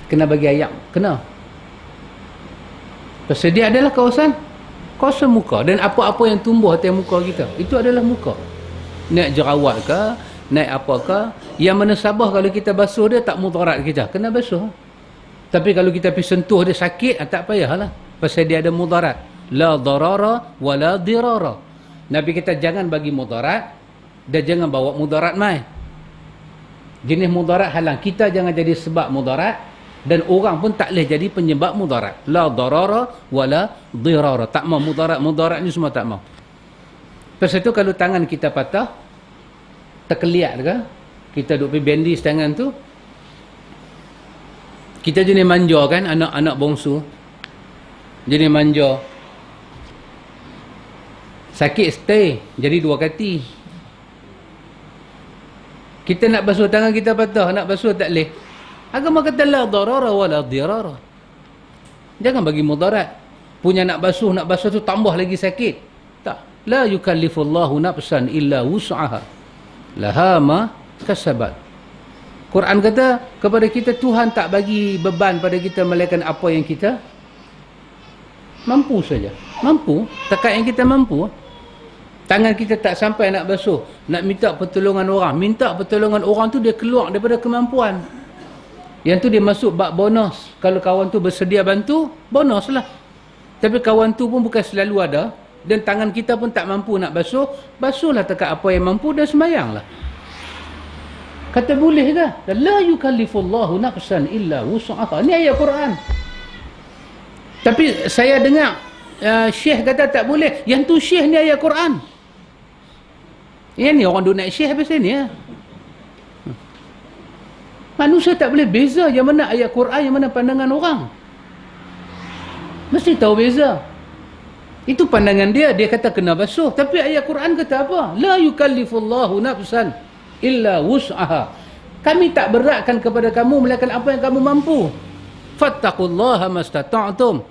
kena bagi ayak, kena. Pasal dia adalah kawasan muka, dan apa-apa yang tumbuh atas muka kita itu adalah muka. Naik jerawat ke, naik apa ke, yang menasabah kalau kita basuh dia tak mudarat kita, kena basuh. Tapi kalau kita pergi sentuh dia sakit, tak payahlah, pasal dia ada mudarat. La darara wa la dirara. Nabi kita jangan bagi mudarat dan jangan bawa mudarat mai. Jenis mudarat halang. Kita jangan jadi sebab mudarat, dan orang pun tak boleh jadi penyebab mudarat. La darara wala dirara. Tak mau mudarat ni semua tak mau. Lepas itu kalau tangan kita patah, terkeliat ke, kita duk pergi bandage tangan tu, kita jenis manja kan, anak-anak bongsu jenis manja, sakit stay jadi dua kati. Kita nak basuh tangan kita patah, nak basuh tak boleh. Agama kata la darara wala dirara. Jangan bagi mudarat. Punya nak basuh tu tambah lagi sakit. Tak. La yukallifullahu nafsan illa wus'aha. Laha ma kasabat. Quran kata kepada kita, Tuhan tak bagi beban pada kita melainkan apa yang kita mampu saja. Mampu, takat yang kita mampu. Tangan kita tak sampai nak basuh, nak minta pertolongan orang. Minta pertolongan orang tu dia keluar daripada kemampuan. Yang tu dia masuk bab bonus. Kalau kawan tu bersedia bantu, bonus lah. Tapi kawan tu pun bukan selalu ada, dan tangan kita pun tak mampu nak basuh, basuhlah dekat apa yang mampu dan sembahyanglah. Kata boleh ke? La yukallifullahu nafsan illa wus'aha. Ni ayat Quran. Tapi saya dengar syekh kata tak boleh. Yang tu syekh ni ayat Quran. Yang ni orang duk naik syekh pasal ni ya. Manusia tak boleh beza yang mana ayat Quran, yang mana pandangan orang. Mesti tahu beza. Itu pandangan dia, dia kata kena basuh. Tapi ayat Quran kata apa? La yukallifullahu nafsan illa wus'aha. Kami tak beratkan kepada kamu melainkan apa yang kamu mampu. Fattaqullaha mastata'tum.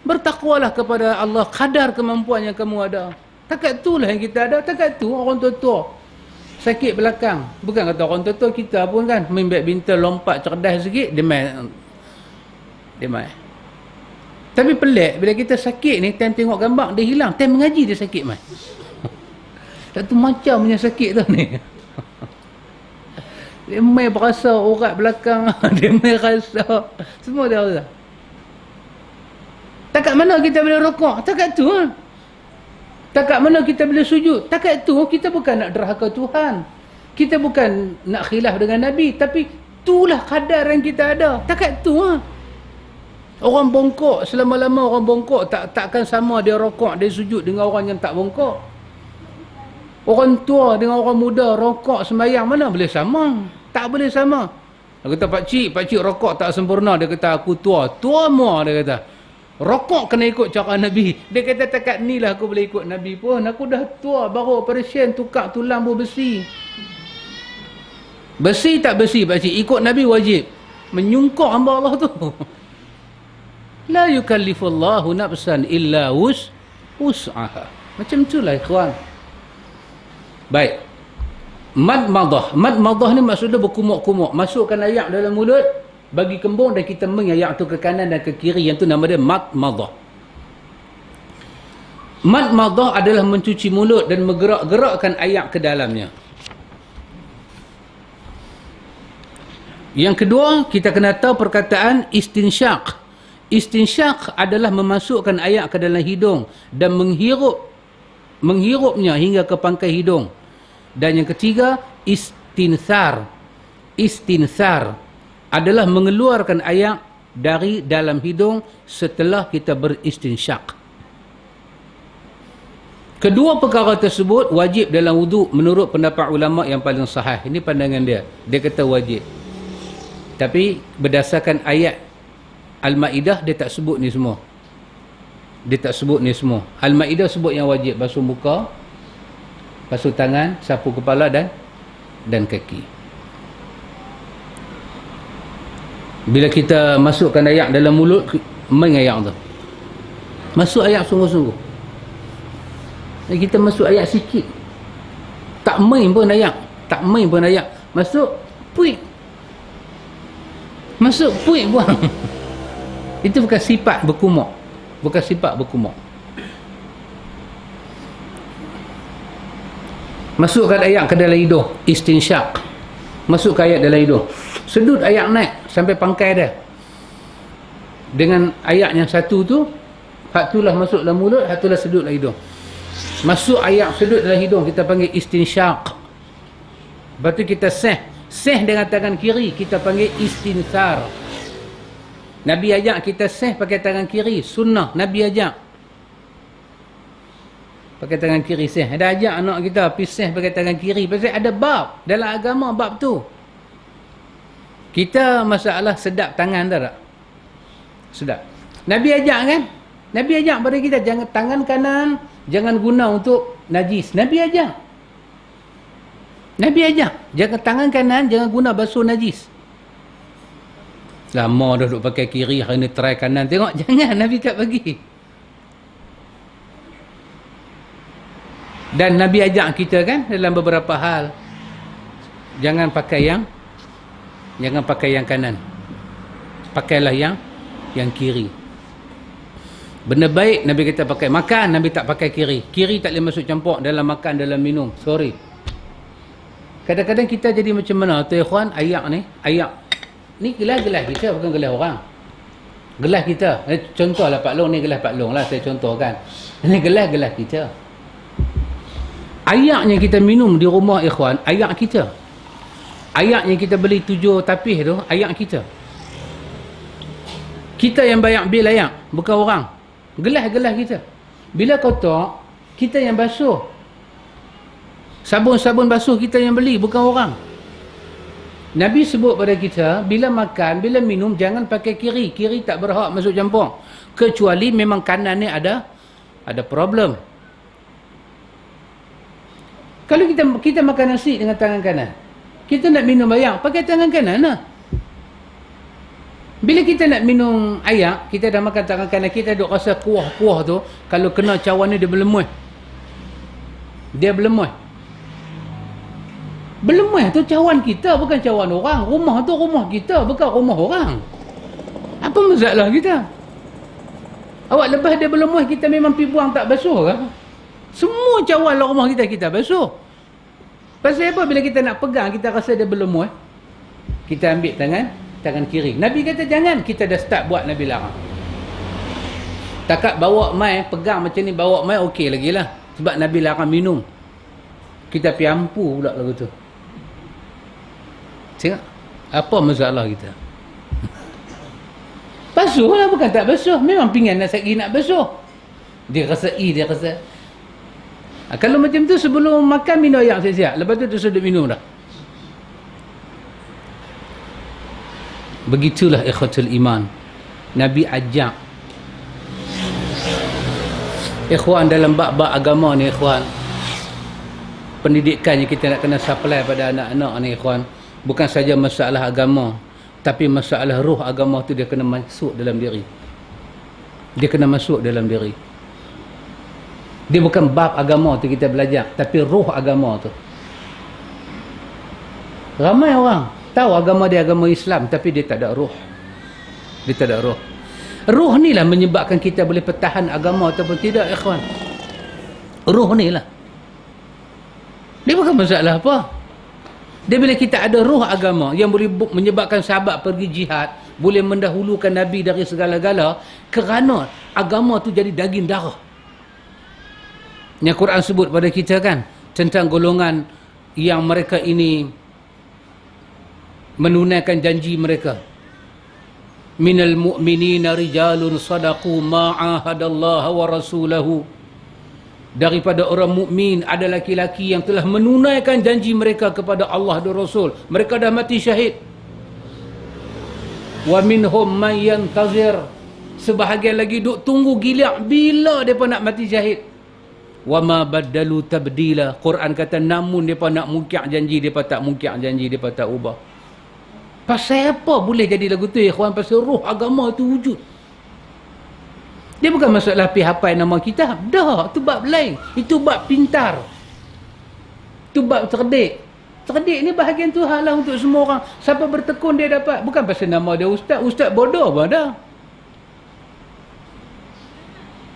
Bertakwalah kepada Allah kadar kemampuan yang kamu ada. Takat tu lah yang kita ada. Takat tu orang tua-tua sakit belakang. Bukan kata orang tua-tua, kita pun kan main badminton, lompat cerdas sikit, dia main. Tapi pelik, bila kita sakit ni, time tengok gambar dia hilang, time mengaji dia sakit mai. Tak tu macam punya sakit tu ni. Dia main berasa urat belakang, dia main rasa semua dia rasa. Takat mana kita boleh rokok? Takat tu lah. Takat mana kita boleh sujud? Takat tu kita bukan nak derhaka Tuhan. Kita bukan nak khilaf dengan Nabi. Tapi itulah kadar yang kita ada. Takat tu lah. Orang bongkok, selama-lama orang bongkok takkan sama dia rokok, dia sujud dengan orang yang tak bongkok. Orang tua dengan orang muda rokok sembahyang, mana boleh sama? Tak boleh sama. Dia kata pakcik rokok tak sempurna. Dia kata aku tua mua dia kata. Rokok kena ikut cara Nabi. Dia kata takat ni lah aku boleh ikut Nabi pun. Aku dah tua, baru operation tukar tulang berbesi. Besi tak besi pakcik, ikut Nabi wajib. Menyungkuk hamba Allah tu. La yukallifullahu nafsan illa wus'aha. Macam itulah ikhwan. Baik. Madmadah ni maksudnya berkumuk-kumuk. Masukkan air dalam mulut, bagi kembung, dan kita mengayak tu ke kanan dan ke kiri. Yang tu nama dia madmadah. Madmadah adalah mencuci mulut dan menggerak-gerakkan air ke dalamnya. Yang kedua, kita kena tahu perkataan istinsyaq. Istinsyaq adalah memasukkan air ke dalam hidung dan menghirupnya hingga ke pangkai hidung. Dan yang ketiga, istinsar. Istinsar adalah mengeluarkan air dari dalam hidung setelah kita beristinsyaq. Kedua perkara tersebut wajib dalam wuduk menurut pendapat ulama yang paling sahih. Ini pandangan dia. Dia kata wajib. Tapi berdasarkan ayat Al-Ma'idah dia tak sebut ni semua. Dia tak sebut ni semua. Al-Ma'idah sebut yang wajib basuh muka, basuh tangan, sapu kepala dan kaki. Bila kita masukkan air dalam mulut, main air tu. Masuk air sungguh-sungguh. Dan kita masuk air sikit. Tak main pun air. Tak main pun air. Masuk, puik. Masuk, puik buang. Itu bukan sifat berkumur. Bukan sifat berkumur. Masukkan air ke dalam hidung. Istinsyaq. Masukkan air dalam hidung. Sedut air naik sampai pangkai dia. Dengan air yang satu tu, hak tu lah masuk dalam mulut, hak tu lah sedut dalam hidung. Masuk air sedut dalam hidung, kita panggil istinsyaq. Lepas tu kita seh. Seh dengan tangan kiri, kita panggil istinsar. Nabi ajak kita seh pakai tangan kiri. Sunnah, Nabi ajak. Pakai tangan kiri seh. Ada ajak anak kita pergi seh pakai tangan kiri. Pasal ada bab. Dalam agama bab tu. Kita masalah sedap tangan dah tak? Sedap. Nabi ajak kan? Nabi ajak pada kita, jangan tangan kanan, jangan guna untuk najis. Nabi ajak. Nabi ajak, jangan tangan kanan, jangan guna basuh najis. Lama dah duduk pakai kiri, hari ni try kanan. Tengok, jangan, Nabi tak bagi. Dan Nabi ajak kita kan dalam beberapa hal. Jangan pakai yang kanan. Pakailah yang kiri. Benda baik Nabi kata pakai. Makan Nabi tak pakai kiri. Kiri tak boleh masuk campur dalam makan, dalam minum. Sorry. Kadang-kadang kita jadi macam mana tu ikhwan, ayak ni, ni gelas-gelas kita, bukan gelas orang. Gelas kita, contohlah Pak Long ni, gelas Pak Long lah saya contohkan. Ini gelas-gelas kita. Ayak yang kita minum di rumah ikhwan, ayak kita. Ayak yang kita beli 7 tapis tu, ayak kita. Kita yang bayar bil ayak, bukan orang. Gelas-gelas kita. Bila kotor, kita yang basuh. Sabun-sabun basuh kita yang beli, bukan orang. Nabi sebut pada kita, bila makan, bila minum, jangan pakai kiri. Kiri tak berhak masuk campur. Kecuali memang kanan ni ada problem. Kalau kita makan nasi dengan tangan kanan, kita nak minum air, pakai tangan kanan lah. Bila kita nak minum air, kita dah makan tangan kanan, kita duk rasa kuah-kuah tu, kalau kena cawan ni dia berlemuh. Dia berlemuh. Berlemuh tu cawan kita, bukan cawan orang. Rumah tu rumah kita, bukan rumah orang. Apa masalah kita? Awak lepas dia berlemuh, kita memang pergi buang tak basuh ke? Semua cawan lah rumah kita basuh. Pasal apa? Bila kita nak pegang, kita rasa dia berlemuh, kita ambil tangan kiri. Nabi kata jangan. Kita dah start buat, Nabi larang. Takat bawa mai, pegang macam ni, bawa mai okey lagi lah. Sebab Nabi larang minum. Kita pergi ampu pula lagu tu. Tengok, apa masalah kita? Basuh lah, bukan tak basuh. Memang pinggan nak lagi nak basuh. Dia rasa dia rasa. Kalau macam tu sebelum makan minum air siap-siap. Lepas tu sudah minum dah. Begitulah ikhwatul iman. Nabi ajak. Ikhwan dalam bab-bab agama ni ikhwan. Pendidikan yang kita nak kena supply pada anak-anak ni ikhwan. Bukan saja masalah agama, tapi masalah ruh agama tu dia kena masuk dalam diri. Dia kena masuk dalam diri. Dia bukan bab agama tu kita belajar, tapi ruh agama tu. Ramai orang tahu agama dia agama Islam, tapi dia tak ada ruh. Dia tak ada ruh. Ruh ni lah menyebabkan kita boleh pertahan agama ataupun tidak ikhwan. Ruh ni lah. Dia bukan masalah apa. Dia bila kita ada ruh agama yang boleh menyebabkan sahabat pergi jihad, boleh mendahulukan Nabi dari segala-gala, kerana agama tu jadi daging darah. Yang Quran sebut pada kita kan, tentang golongan yang mereka ini menunaikan janji mereka. Minal mu'minina rijalun sadaqu ma'ahadallaha wa rasulahu. Daripada orang mukmin ada laki-laki yang telah menunaikan janji mereka kepada Allah dan Rasul. Mereka dah mati syahid. Wa minhum man yantazir. Sebahagian lagi duk tunggu giliak bila depa nak mati syahid. Wa ma baddalu tabdila. Quran kata namun depa nak mungkir janji, depa tak mungkir janji, depa tak ubah. Pasal apa boleh jadi lagu tu ikhwan? Pasal ruh agama tu wujud. Dia bukan masalah pergi hafal nama kitab. Dah, tu bab lain. Itu bab pintar. Itu bab cerdik. Cerdik ni bahagian Tuhan lah untuk semua orang. Siapa bertekun dia dapat. Bukan pasal nama dia ustaz. Ustaz bodoh pun dah.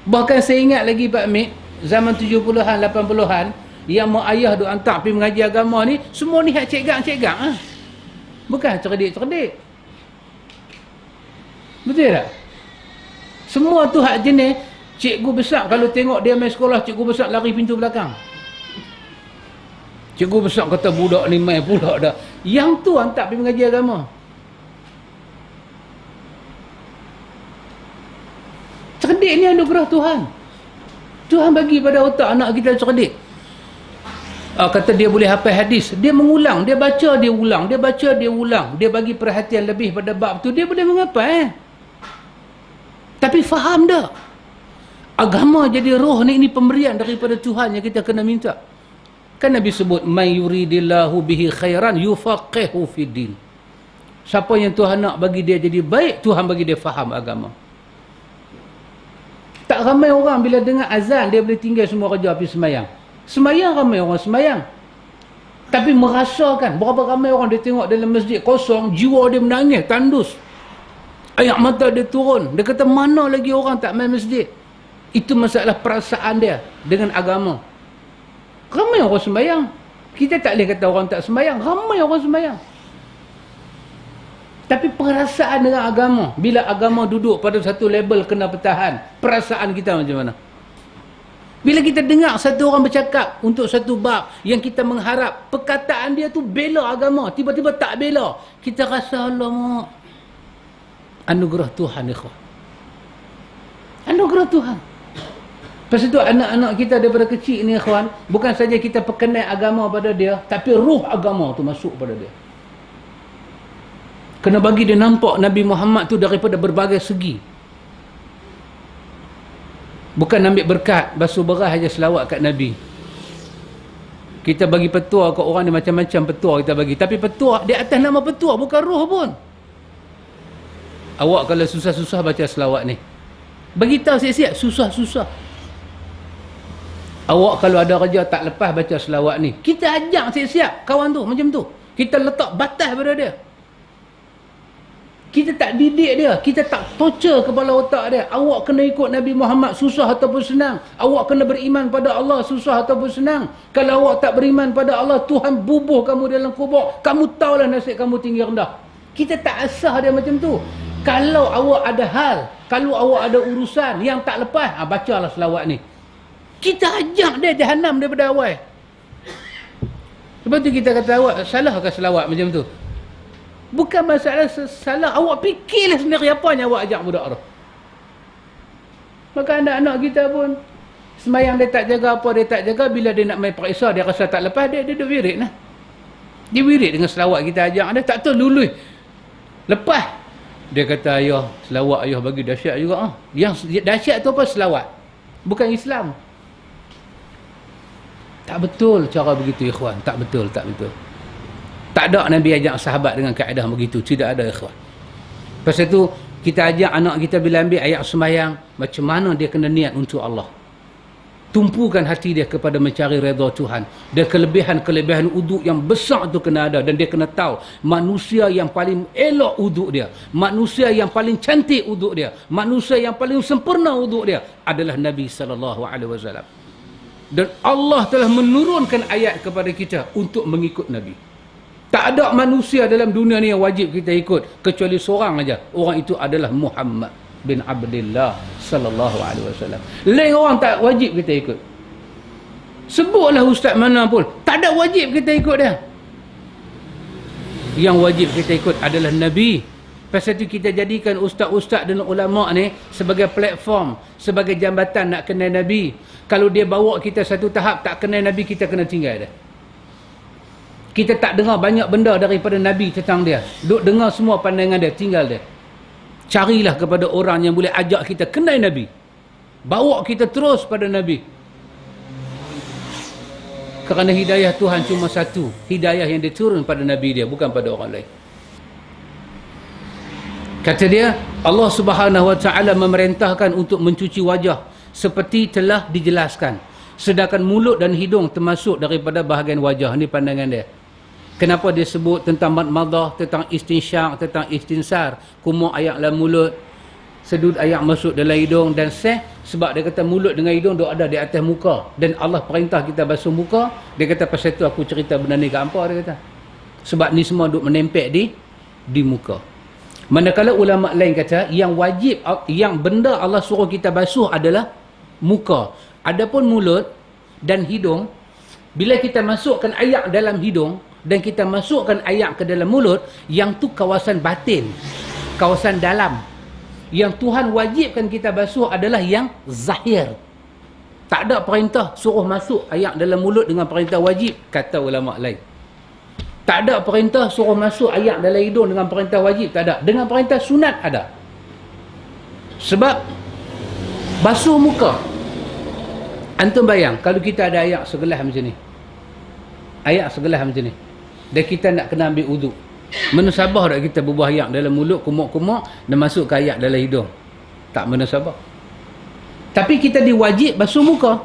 Bahkan saya ingat lagi Pak Mik, zaman 70-an, 80-an, yang mak ayah duk hantar pergi mengaji agama ni, semua ni hak cegak-cegak. Ha? Bukan cerdik-cerdik. Betul tak? Semua tu hak jenis cikgu besar kalau tengok dia main sekolah, cikgu besar lari pintu belakang. Cikgu besar kata budak ni main pula dah. Yang tu hantar pergi mengaji agama. Cerdik ni anugerah Tuhan. Tuhan bagi pada otak anak kita cerdik. Kata dia boleh hafal hadis, dia mengulang, dia baca, dia ulang, dia baca, dia ulang. Dia bagi perhatian lebih pada bab tu, dia boleh menghafal. Tapi faham dah. Agama jadi roh ni, ini pemberian daripada Tuhan yang kita kena minta. Kan Nabi sebut, "May yuridillahu bihi khairan yufaqihu fid din." Siapa yang Tuhan nak bagi dia jadi baik, Tuhan bagi dia faham agama. Tak ramai orang bila dengar azan dia boleh tinggal semua kerja pergi semayang. Semayang ramai orang semayang. Tapi merasakan berapa ramai orang dia tengok dalam masjid kosong, jiwa dia menangis, tandus. Air mata dia turun. Dia kata mana lagi orang tak main masjid. Itu masalah perasaan dia dengan agama. Ramai orang sembahyang. Kita tak boleh kata orang tak sembahyang. Ramai orang sembahyang. Tapi perasaan dengan agama, bila agama duduk pada satu level kena pertahan, perasaan kita macam mana? Bila kita dengar satu orang bercakap untuk satu bab yang kita mengharap perkataan dia tu bela agama, tiba-tiba tak bela, kita rasa alamak. Anugerah Tuhan, ikhwan. Anugerah Tuhan. Lepas itu anak-anak kita daripada kecil ni, ikhwan, bukan saja kita perkenal agama pada dia, tapi ruh agama tu masuk pada dia. Kena bagi dia nampak Nabi Muhammad tu daripada berbagai segi. Bukan ambil berkat, basuh berah aja selawat kat Nabi. Kita bagi petua kat orang ni macam-macam petua kita bagi. Tapi petua, di atas nama petua, bukan ruh pun. Awak kalau susah-susah baca selawat ni, beritahu siap-siap susah-susah. Awak kalau ada kerja tak lepas baca selawat ni, kita ajak siap-siap kawan tu macam tu. Kita letak batas pada dia. Kita tak didik dia, kita tak torture kepala otak dia. Awak kena ikut Nabi Muhammad susah ataupun senang. Awak kena beriman pada Allah susah ataupun senang. Kalau awak tak beriman pada Allah, Tuhan bubuh kamu dalam kubur. Kamu tahulah nasib kamu tinggi rendah. Kita tak asah dia macam tu. Kalau awak ada hal, kalau awak ada urusan yang tak lepas, bacalah selawat ni. Kita ajak dia jahanam daripada awal. Sebab tu kita kata awak salahkah selawat macam tu? Bukan masalah salah, awak fikirlah sendiri apa yang awak ajak budak tu. Maka anak-anak kita pun semayang dia tak jaga apa, dia tak jaga, bila dia nak main periksa dia rasa tak lepas, dia duduk wirid lah. Dia wirid dengan selawat kita ajak dia, tak tahu lulus. Lepas dia kata ayah, selawat ayah bagi dahsyat juga. Yang dahsyat tu apa? Selawat. Bukan Islam. Tak betul cara begitu, ikhwan. Tak betul, tak betul. Tak ada Nabi ajak sahabat dengan kaedah begitu. Tidak ada, ikhwan. Lepas itu, kita ajak anak kita bila ambil ayat sembahyang, macam mana dia kena niat untuk Allah. Tumpukan hati dia kepada mencari redha Tuhan. Dan kelebihan-kelebihan uduk yang besar tu kena ada. Dan dia kena tahu, manusia yang paling elok uduk dia, manusia yang paling cantik uduk dia, manusia yang paling sempurna uduk dia adalah Nabi SAW. Dan Allah telah menurunkan ayat kepada kita untuk mengikut Nabi. Tak ada manusia dalam dunia ni yang wajib kita ikut kecuali seorang aja. Orang itu adalah Muhammad bin Abdullah sallallahu alaihi wasallam. Lain orang tak wajib kita ikut. Sebutlah ustaz mana pun, tak ada wajib kita ikut dia. Yang wajib kita ikut adalah Nabi. Pasal itu kita jadikan ustaz-ustaz dan ulama ni sebagai platform, sebagai jambatan nak kenal Nabi. Kalau dia bawa kita satu tahap tak kenal Nabi, kita kena tinggal dia. Kita tak dengar banyak benda daripada Nabi tentang dia. Duk dengar semua pandangan dia, tinggal dia. Carilah kepada orang yang boleh ajak kita kenal Nabi. Bawa kita terus pada Nabi. Kerana hidayah Tuhan cuma satu. Hidayah yang diturun pada Nabi dia, bukan pada orang lain. Kata dia, Allah Subhanahu Wa Taala memerintahkan untuk mencuci wajah seperti telah dijelaskan. Sedangkan mulut dan hidung termasuk daripada bahagian wajah. Ini pandangan dia. Kenapa dia sebut tentang madmadah, tentang istinsyak, tentang istinsar, kumur ayak dalam mulut, sedut ayak masuk dalam hidung dan seh, sebab dia kata mulut dengan hidung duk ada di atas muka dan Allah perintah kita basuh muka. Dia kata pasal tu aku cerita benda ni kat hampa, dia kata. Sebab ni semua duk menempel di muka. Manakala ulama lain kata yang wajib, yang benda Allah suruh kita basuh adalah muka. Adapun mulut dan hidung, bila kita masukkan ayak dalam hidung dan kita masukkan ayak ke dalam mulut, yang tu kawasan batin, kawasan dalam. Yang Tuhan wajibkan kita basuh adalah yang zahir. Tak ada perintah suruh masuk ayak dalam mulut dengan perintah wajib, kata ulama lain. Tak ada perintah suruh masuk ayak dalam hidung dengan perintah wajib, tak ada. Dengan perintah sunat ada. Sebab basuh muka, antum bayang kalau kita ada ayak segelas macam ni, ayak segelas macam ni, dan kita nak kena ambil uduk, menusabah tak kita berbuah ayak dalam mulut, kumuk-kumuk dan masuk ke ayak dalam hidung? Tak menusabah. Tapi kita diwajib basuh muka.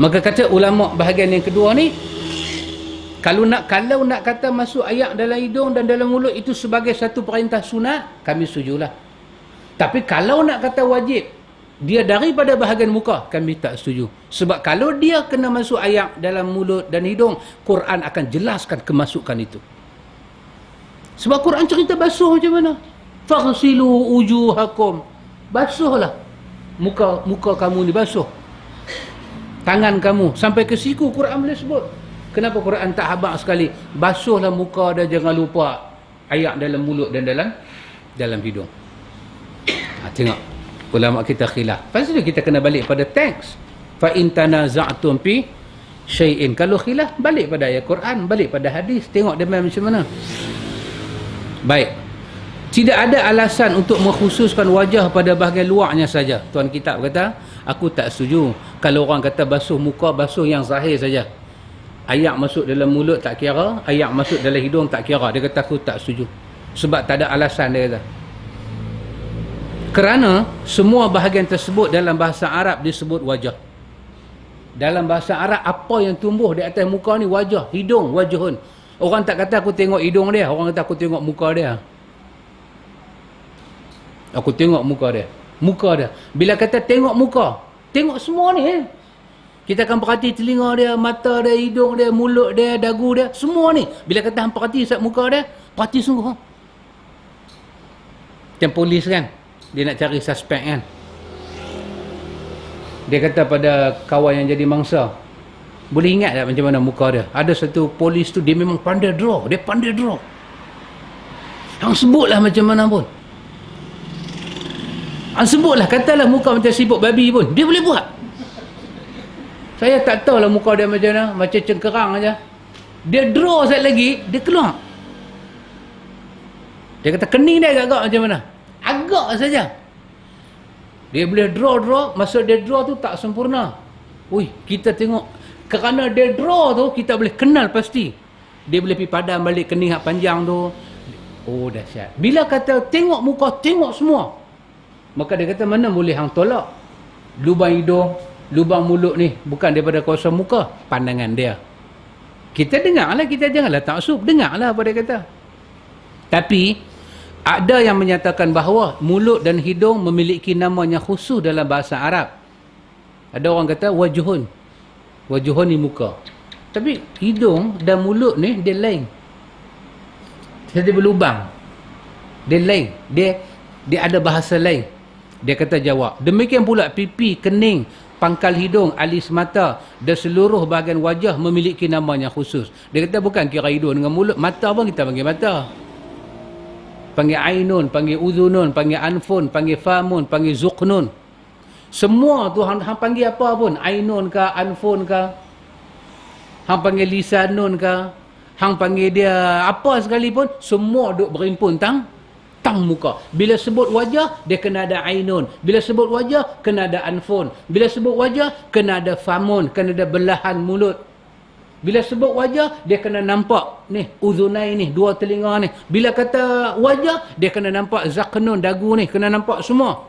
Maka kata ulama bahagian yang kedua ni, kalau nak kata masuk ayak dalam hidung dan dalam mulut itu sebagai satu perintah sunat, kami setujulah. Tapi kalau nak kata wajib dia daripada bahagian muka, kami tak setuju. Sebab kalau dia kena masuk ayak dalam mulut dan hidung, Quran akan jelaskan kemasukan itu. Sebab Quran cerita basuh macam mana. Faghsilu wujuhakum. Basuhlah muka kamu ni, basuh. Tangan kamu sampai ke siku Quran boleh sebut. Kenapa Quran tak habaq sekali? Basuhlah muka dan jangan lupa ayak dalam mulut dan dalam hidung. Tengok. Ulama kita khilaf. Pasal itu kita kena balik pada teks. Fa in tanaza'tum fi syai'in. Kalau khilaf, balik pada ayat Quran, balik pada hadis, tengok dia macam mana. Baik. Tidak ada alasan untuk mengkhususkan wajah pada bahagian luarnya saja. Tuan kitab kata, aku tak setuju. Kalau orang kata basuh muka, basuh yang zahir saja. Ayak masuk dalam mulut tak kira, ayak masuk dalam hidung tak kira. Dia kata aku tak setuju. Sebab tak ada alasan, dia kata. Kerana semua bahagian tersebut dalam bahasa Arab disebut wajah. Dalam bahasa Arab, apa yang tumbuh di atas muka ni wajah, hidung, wajhun. Orang tak kata aku tengok hidung dia, orang kata aku tengok muka dia. Aku tengok muka dia. Muka dia. Bila kata tengok muka, tengok semua ni. Kita akan perhati telinga dia, mata dia, hidung dia, mulut dia, dagu dia, semua ni. Bila kata hang perhati sat muka dia, perhati sungguh. Macam polis kan, dia nak cari suspek kan. Dia kata pada kawan yang jadi mangsa, boleh ingat tak macam mana muka dia? Ada satu polis tu, dia memang pandai draw. Dia pandai draw. Hang sebutlah macam mana pun. Hang sebutlah, katalah muka macam sibuk babi pun, dia boleh buat. Saya tak tahulah muka dia macam mana, macam cengkerang aja. Dia draw sekali lagi, dia keluar. Dia kata kening dia agak-agak macam mana? Agak saja. Dia boleh draw, masa dia draw tu tak sempurna. Ui, kita tengok, kerana dia draw tu, kita boleh kenal pasti. Dia boleh pergi padam balik kening hak panjang tu. Oh, dahsyat. Bila kata tengok muka, tengok semua. Maka dia kata mana boleh hang tolak. Lubang hidung, lubang mulut ni bukan daripada kawasan muka, pandangan dia. Kita dengarlah, kita janganlah taksub, dengarlah apa dia kata. Tapi ada yang menyatakan bahawa mulut dan hidung memiliki nama yang khusus dalam bahasa Arab. Ada orang kata wajhun. Wajhun ni muka. Tapi hidung dan mulut ni dia lain. Dia berlubang. Dia lain. Dia ada bahasa lain. Dia kata jawab. Demikian pula pipi, kening, pangkal hidung, alis mata dan seluruh bahagian wajah memiliki namanya khusus. Dia kata bukan kira hidung dengan mulut. Mata pun kita panggil mata. Panggil ainun, panggil uzunun, panggil anfun, panggil famun, panggil zuqnun. Semua tu hang panggil apa pun. Ainun ke, anfun ke. Hang panggil lisanun ke. Hang panggil dia apa sekalipun. Semua duk berimpun tang muka. Bila sebut wajah, dia kena ada ainun. Bila sebut wajah, kena ada anfun. Bila sebut wajah, kena ada famun, kena ada belahan mulut. Bila sebut wajah, dia kena nampak ni uzunai ni, dua telinga ni. Bila kata wajah, dia kena nampak zaqnun, dagu ni, kena nampak semua.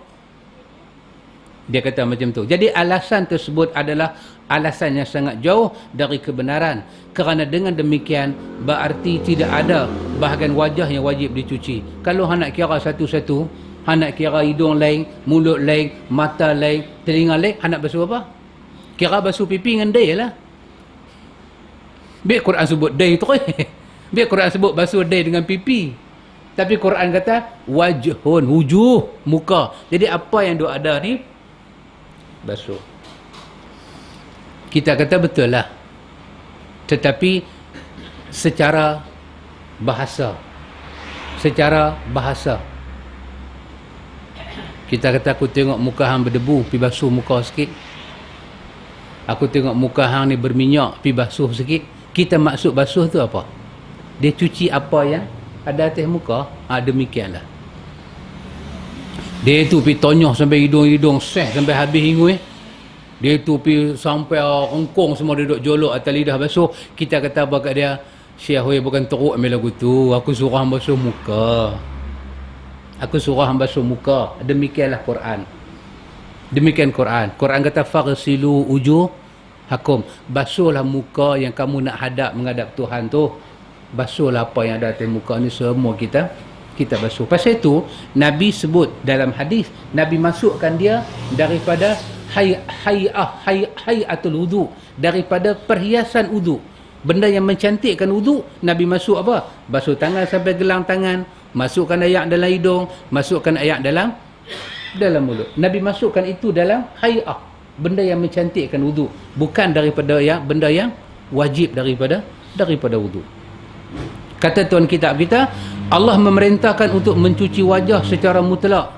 Dia kata macam tu. Jadi alasan tersebut adalah alasan yang sangat jauh dari kebenaran. Kerana dengan demikian berarti tidak ada bahagian wajah yang wajib dicuci. Kalau hang nak kira satu-satu, hang nak kira hidung lain, mulut lain, mata lain, telinga lain, hang nak basuh apa? Kira basuh pipi dengan day lah. Biar Quran sebut day terus. Biar Quran sebut basuh day dengan pipi. Tapi Quran kata wajhun, wujuh, muka. Jadi apa yang duk ada ni basuh. Kita kata betul lah. Tetapi secara bahasa kita kata aku tengok muka hang berdebu, pi basuh muka sikit. Aku tengok muka hang ni berminyak, pi basuh sikit. Kita maksud basuh tu apa? Dia cuci apa yang ada atas muka. Demikianlah. Dia tu pi tonyoh sampai hidung-hidung seh sampai habis hingus. Dia tu pi sampai ongkong semua dia duduk jolok atas lidah basuh. Kita kata apa kat dia? Syekh weh bukan teruk ambil lagu tu. Aku suruh hang basuh muka. Aku suruh hang basuh muka. Demikianlah Quran. Demikian Quran. Quran kata faghsilu wujuhakum. Basuhlah muka yang kamu nak menghadap Tuhan tu. Basuhlah apa yang ada atas muka ni semua kita basuh. Pasal itu Nabi sebut dalam hadis, Nabi masukkan dia daripada hayatul wudu, daripada perhiasan wudu. Benda yang mencantikkan wudu, Nabi masuk apa? Basuh tangan sampai gelang tangan, masukkan ayak dalam hidung, masukkan ayak dalam mulut. Nabi masukkan itu dalam hayah, benda yang mencantikkan wudu, bukan daripada benda yang wajib daripada wudu. Kata tuan kitab kita, Allah memerintahkan untuk mencuci wajah secara mutlak.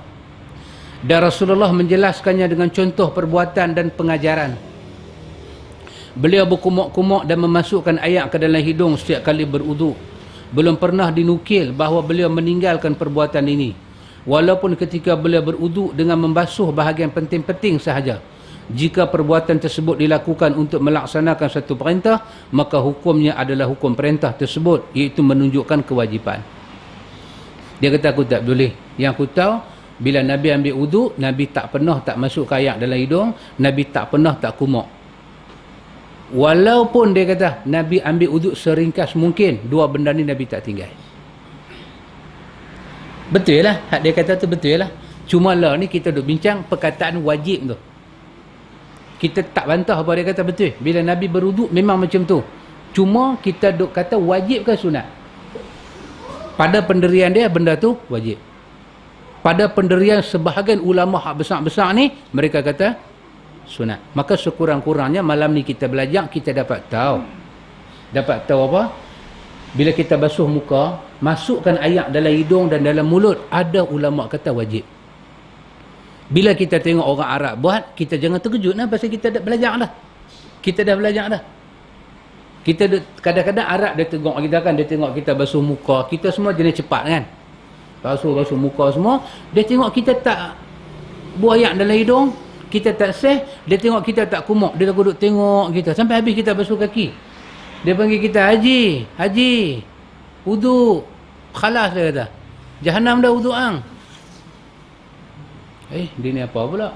Dan Rasulullah menjelaskannya dengan contoh perbuatan dan pengajaran. Beliau berkumuk-kumuk dan memasukkan ayak ke dalam hidung setiap kali berwudu. Belum pernah dinukil bahawa beliau meninggalkan perbuatan ini. Walaupun ketika beliau berwudu dengan membasuh bahagian penting-penting sahaja. Jika perbuatan tersebut dilakukan untuk melaksanakan satu perintah, maka hukumnya adalah hukum perintah tersebut, iaitu menunjukkan kewajipan. Dia kata aku tak boleh. Yang aku tahu, bila Nabi ambil wudu, Nabi tak pernah tak masuk ayak dalam hidung, Nabi tak pernah tak kumuk. Walaupun dia kata Nabi ambil wudu seringkas mungkin, dua benda ni Nabi tak tinggal. Betul lah, hak dia kata tu betul lah. Cuma lah ni kita duk bincang perkataan wajib tu. Kita tak bantah apa dia kata betul. Bila Nabi berwuduk memang macam tu. Cuma kita duk kata wajib ke sunat. Pada pendirian dia benda tu wajib. Pada pendirian sebahagian ulama hak besar-besar ni, mereka kata sunat. Maka sekurang-kurangnya malam ni kita belajar, kita dapat tahu. Dapat tahu apa? Bila kita basuh muka, masukkan ayak dalam hidung dan dalam mulut, ada ulama kata wajib. Bila kita tengok orang Arab buat, kita jangan terkejut lah pasal kita dah belajar dah. Kita dah belajar dah. Kita kadang-kadang Arab dia tengok kita kan, dia tengok kita basuh muka, kita semua jenis cepat kan. Basuh muka semua, dia tengok kita tak buah ayak dalam hidung, kita tak seh, dia tengok kita tak kumuk, dia duduk tengok kita sampai habis kita basuh kaki. Dia panggil kita, Haji, wudu, khalas dia kata. Jahanam dah wudu ang. Dia ni apa pula?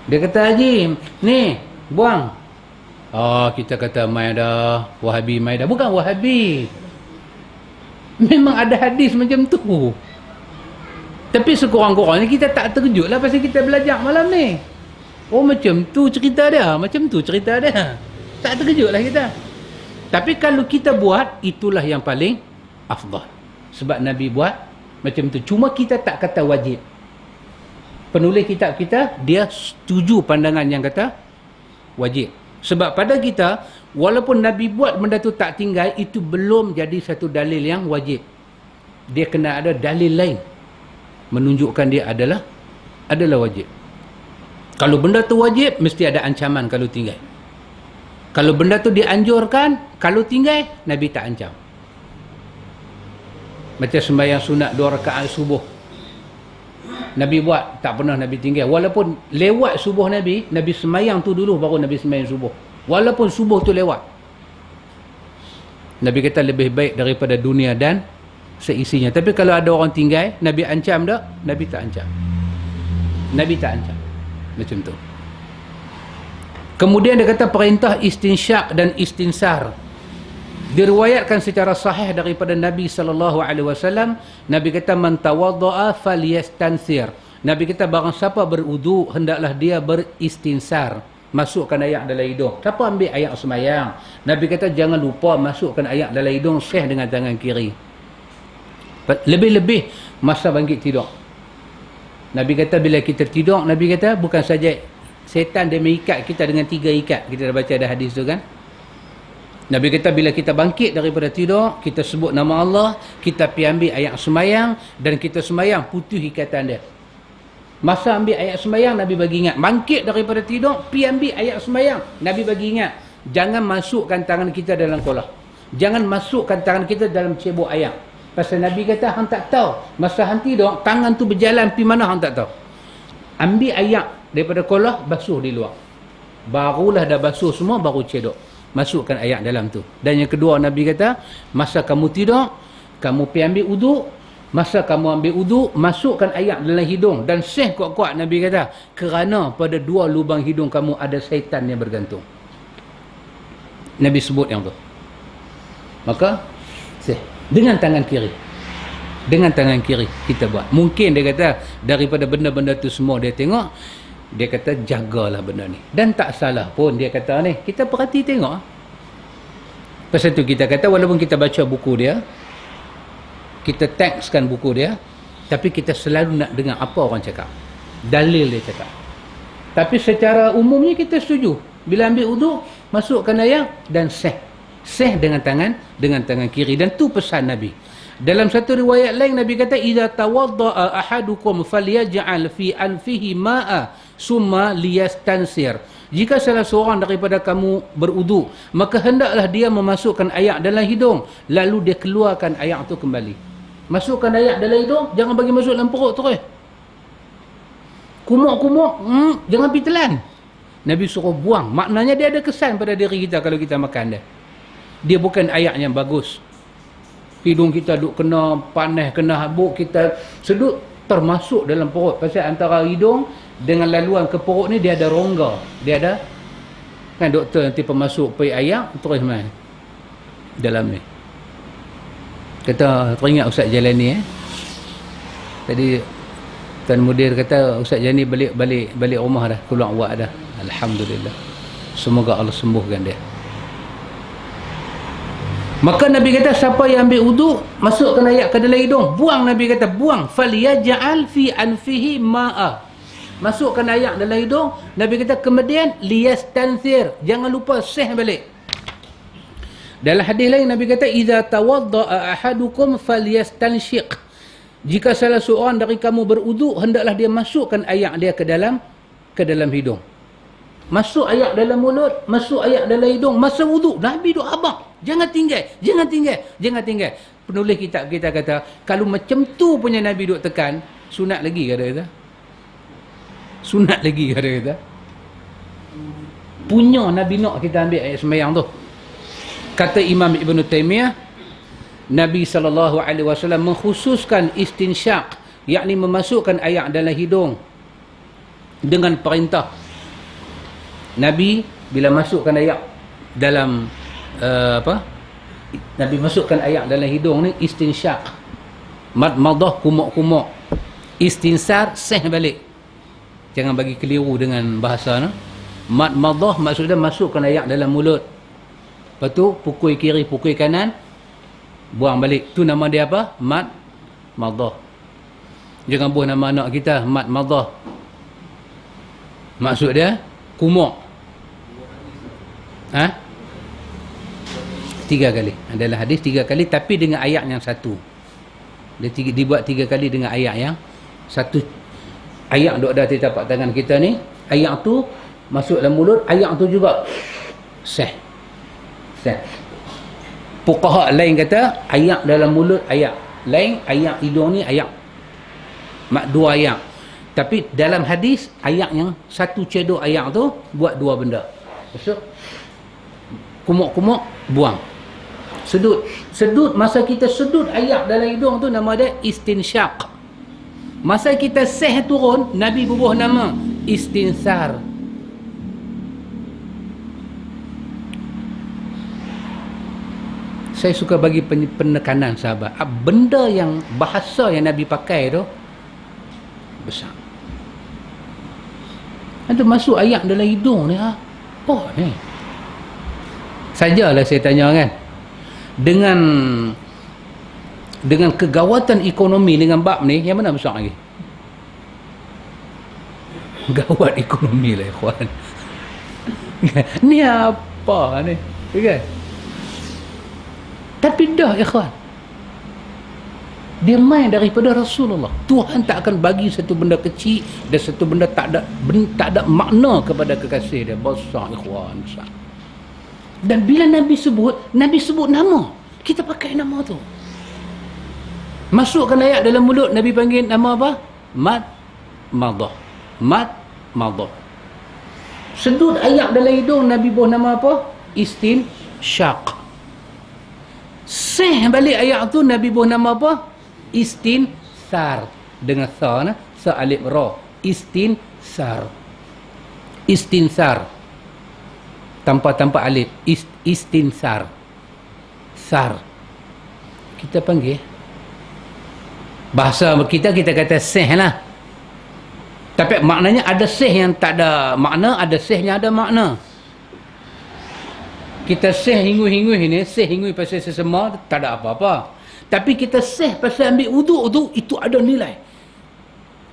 Dia kata, Haji, ni, buang. Kita kata, mai dah, Wahabi mai dah. Bukan Wahabi. Memang ada hadis macam tu. Tapi sekurang-kurangnya kita tak terkejut lah pasal kita belajar malam ni. Oh macam tu cerita dia, macam tu cerita dia. Tak terkejutlah kita. Tapi kalau kita buat, itulah yang paling afdal. Sebab Nabi buat macam tu. Cuma kita tak kata wajib. Penulis kitab kita, dia setuju pandangan yang kata wajib. Sebab pada kita, walaupun Nabi buat benda tu tak tinggal, itu belum jadi satu dalil yang wajib. Dia kena ada dalil lain menunjukkan dia adalah wajib. Kalau benda tu wajib, mesti ada ancaman kalau tinggal. Kalau benda tu dianjurkan, kalau tinggal, Nabi tak ancam. Macam sembahyang sunat 2 rakaat subuh. Nabi buat, tak pernah Nabi tinggal. Walaupun lewat subuh Nabi, Nabi sembahyang tu dulu, baru Nabi sembahyang subuh. Walaupun subuh tu lewat. Nabi kata lebih baik daripada dunia dan seisinya. Tapi kalau ada orang tinggal, Nabi ancam tak? Nabi tak ancam. Nabi tak ancam. Macam tu. Kemudian dia kata perintah istinsyak dan istinsar diriwayatkan secara sahih daripada Nabi SAW. Nabi kata man tawadda'a falyastansir. Nabi kata barang siapa berudu, hendaklah dia beristinsar. Masukkan air dalam hidung. Siapa ambil air semayang, Nabi kata jangan lupa masukkan air dalam hidung, syekh dengan tangan kiri. Lebih-lebih masa bangkit tidur. Nabi kata bila kita tidur, Nabi kata bukan saja setan dia mengikat kita dengan 3 ikat. Kita dah baca ada hadis tu kan. Nabi kata bila kita bangkit daripada tidur, kita sebut nama Allah, kita pergi ambil ayat semayang, dan kita semayang putus ikatan dia. Masa ambil ayat semayang, Nabi bagi ingat. Bangkit daripada tidur, pergi ambil ayat semayang, Nabi bagi ingat. Jangan masukkan tangan kita dalam kolah. Jangan masukkan tangan kita dalam cebok ayat. Pasal Nabi kata, hang tak tahu. Masa hang tidur, tangan tu berjalan pergi mana hang tak tahu. Ambil ayat daripada kolah, basuh di luar. Barulah dah basuh semua, baru cedok. Masukkan ayat dalam tu. Dan yang kedua, Nabi kata, masa kamu tidur, kamu pergi ambil uduk. Masa kamu ambil uduk, masukkan ayat dalam hidung. Dan syekh kuat-kuat Nabi kata, kerana pada 2 lubang hidung kamu ada syaitan yang bergantung. Nabi sebut yang tu. Maka, syekh. Dengan tangan kiri. Dengan tangan kiri kita buat. Mungkin dia kata, daripada benda-benda tu semua dia tengok, dia kata jagalah benda ni. Dan tak salah pun dia kata ni. Kita perhati tengok. Pasal tu kita kata walaupun kita baca buku dia, kita tekskan buku dia, tapi kita selalu nak dengar apa orang cakap. Dalil dia cakap. Tapi secara umumnya kita setuju. Bila ambil uduk, masukkan ayat dan syekh. Syekh dengan tangan kiri. Dan tu pesan Nabi. Dalam satu riwayat lain Nabi kata idza tawaddaa ahadukum falyaj'al fi anfihi ma'a summa liyastansir. Jika salah seorang daripada kamu berwuduk, maka hendaklah dia memasukkan air dalam hidung, lalu dia keluarkan air itu kembali. Masukkan air dalam hidung, jangan bagi masuk dalam perut terus. Kumuk-kumuk, jangan pergi telan. Nabi suruh buang. Maknanya dia ada kesan pada diri kita kalau kita makan dia. Dia bukan air yang bagus. Hidung kita duk kena panas, kena habuk, kita sedut termasuk dalam perut. Pasal antara hidung dengan laluan ke perut ni dia ada rongga. Dia ada, kan doktor nanti pemasuk pergi air terus main dalam ni. Kata, teringat Ustaz Jalani tadi Tuan Mudir kata Ustaz Jalani balik rumah dah, keluar awak dah. Alhamdulillah. Semoga Allah sembuhkan dia. Maka Nabi kata siapa yang ambil wuduk, masukkan ayat ke dalam hidung, buang. Nabi kata buang. Falyaj'al fi anfihi ma'a. Masukkan ayat dalam hidung. Nabi kata kemudian liyastansir. Jangan lupa syekh balik. Dalam hadis lain Nabi kata idza tawaddaa ahadukum falyastanshiq. Jika salah seorang dari kamu berwuduk, hendaklah dia masukkan ayat dia ke dalam hidung. Masuk ayat dalam mulut, masuk ayat dalam hidung, masa wuduk. Nabi duk abang, jangan tinggal. Penulis kitab kita kata, kalau macam tu punya Nabi duk tekan, sunat lagi kata. Sunat lagi kata. Punya Nabi nak kita ambil ayat sembahyang tu. Kata Imam Ibn Taymiyah, Nabi SAW mengkhususkan istinsyak, yakni memasukkan ayat dalam hidung dengan perintah. Nabi bila masukkan ayat dalam Nabi masukkan ayat dalam hidung ni istinsyak, madmadah, kumuk-kumuk, istinsar, seh balik. Jangan bagi keliru dengan bahasa no? Mat madah maksudnya masukkan ayak dalam mulut. Lepas tu pukul kiri, pukul kanan, buang balik. Tu nama dia apa? Mat madah. Jangan buat nama anak kita mat madah. Maksud dia kumuk. Ha? 3 kali. Adalah hadis 3 kali tapi dengan ayat yang satu. Dia dibuat 3 kali dengan ayat yang satu. Ayat duk ada di tapak tangan kita ni. Ayat tu masuk dalam mulut. Ayat tu juga sah. Sah. Fuqaha lain kata ayat dalam mulut ayat. Lain ayat hidung ni ayat. Mak 2 ayat. Tapi dalam hadis ayat yang satu cedok ayat tu buat 2 benda. Masuk. Kumuk-kumuk buang. Sedut. Sedut, masa kita sedut ayat dalam hidung tu nama dia istinsyaq. Masa kita seh turun, Nabi bubuh nama istinsar. Saya suka bagi penekanan sahabat. Benda yang bahasa yang Nabi pakai tu besar. Ada masuk ayat dalam hidung ni apa ni? Sajalah saya tanya kan. Dengan kegawatan ekonomi dengan bab ni, yang mana besar lagi? Gawat ekonomi lah ikhwan. Ni apa ni? Kan? Tapi dah ikhwan, dia main daripada Rasulullah. Tuhan tak akan bagi satu benda kecil dan satu benda tak ada makna kepada kekasih dia. Besar ikhwan, besar. Dan bila Nabi sebut nama. Kita pakai nama tu. Masukkan ayat dalam mulut, Nabi panggil nama apa? Mat madah. Mat madah. Sedut ayat dalam hidung, Nabi buat nama apa? Istinsyaq. Seh balik ayat tu, Nabi buat nama apa? Istinsar. Dengan sa, sa alif ra. Istinsar. Istinsar. Tanpa alif. Istinsar. Sar. Kita panggil. Bahasa kita kata seh lah. Tapi maknanya ada seh yang tak ada makna, ada seh yang ada makna. Kita seh hingui ni, seh hingui pasal sesama, tak ada apa-apa. Tapi kita seh pasal ambil wuduk tu, itu ada nilai.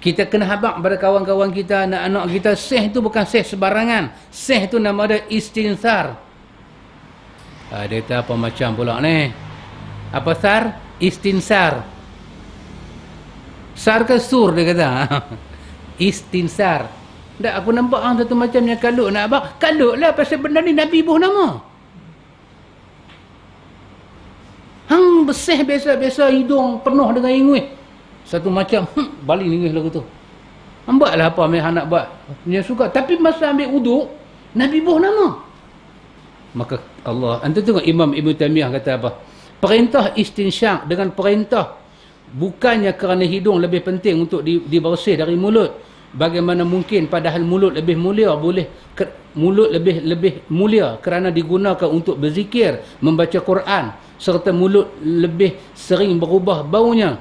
Kita kena habaq pada kawan-kawan kita, anak-anak kita, seh tu bukan seh sebarangan. Seh tu nama dia istinsar. Dia kata apa macam pula ni? Apa sar? Istinsar. Sar ke sur dia kata. Istinsar. Tak, aku nampak satu macamnya kalut nak abang. Kalut lah pasal benda ni Nabi buh nama. Hang besih biasa-biasa hidung penuh dengan ingui. Satu macam, baling ingui lagu tu. Buatlah apa yang nak buat. Dia suka. Tapi masa ambil uduk, Nabi buh nama. Maka Allah, anda tengok Imam Ibn Taymiyah kata apa? Perintah istinsyaq dengan perintah bukannya kerana hidung lebih penting untuk dibersih dari mulut. Bagaimana mungkin padahal mulut lebih mulia mulut lebih mulia kerana digunakan untuk berzikir, membaca Quran, serta mulut lebih sering berubah baunya.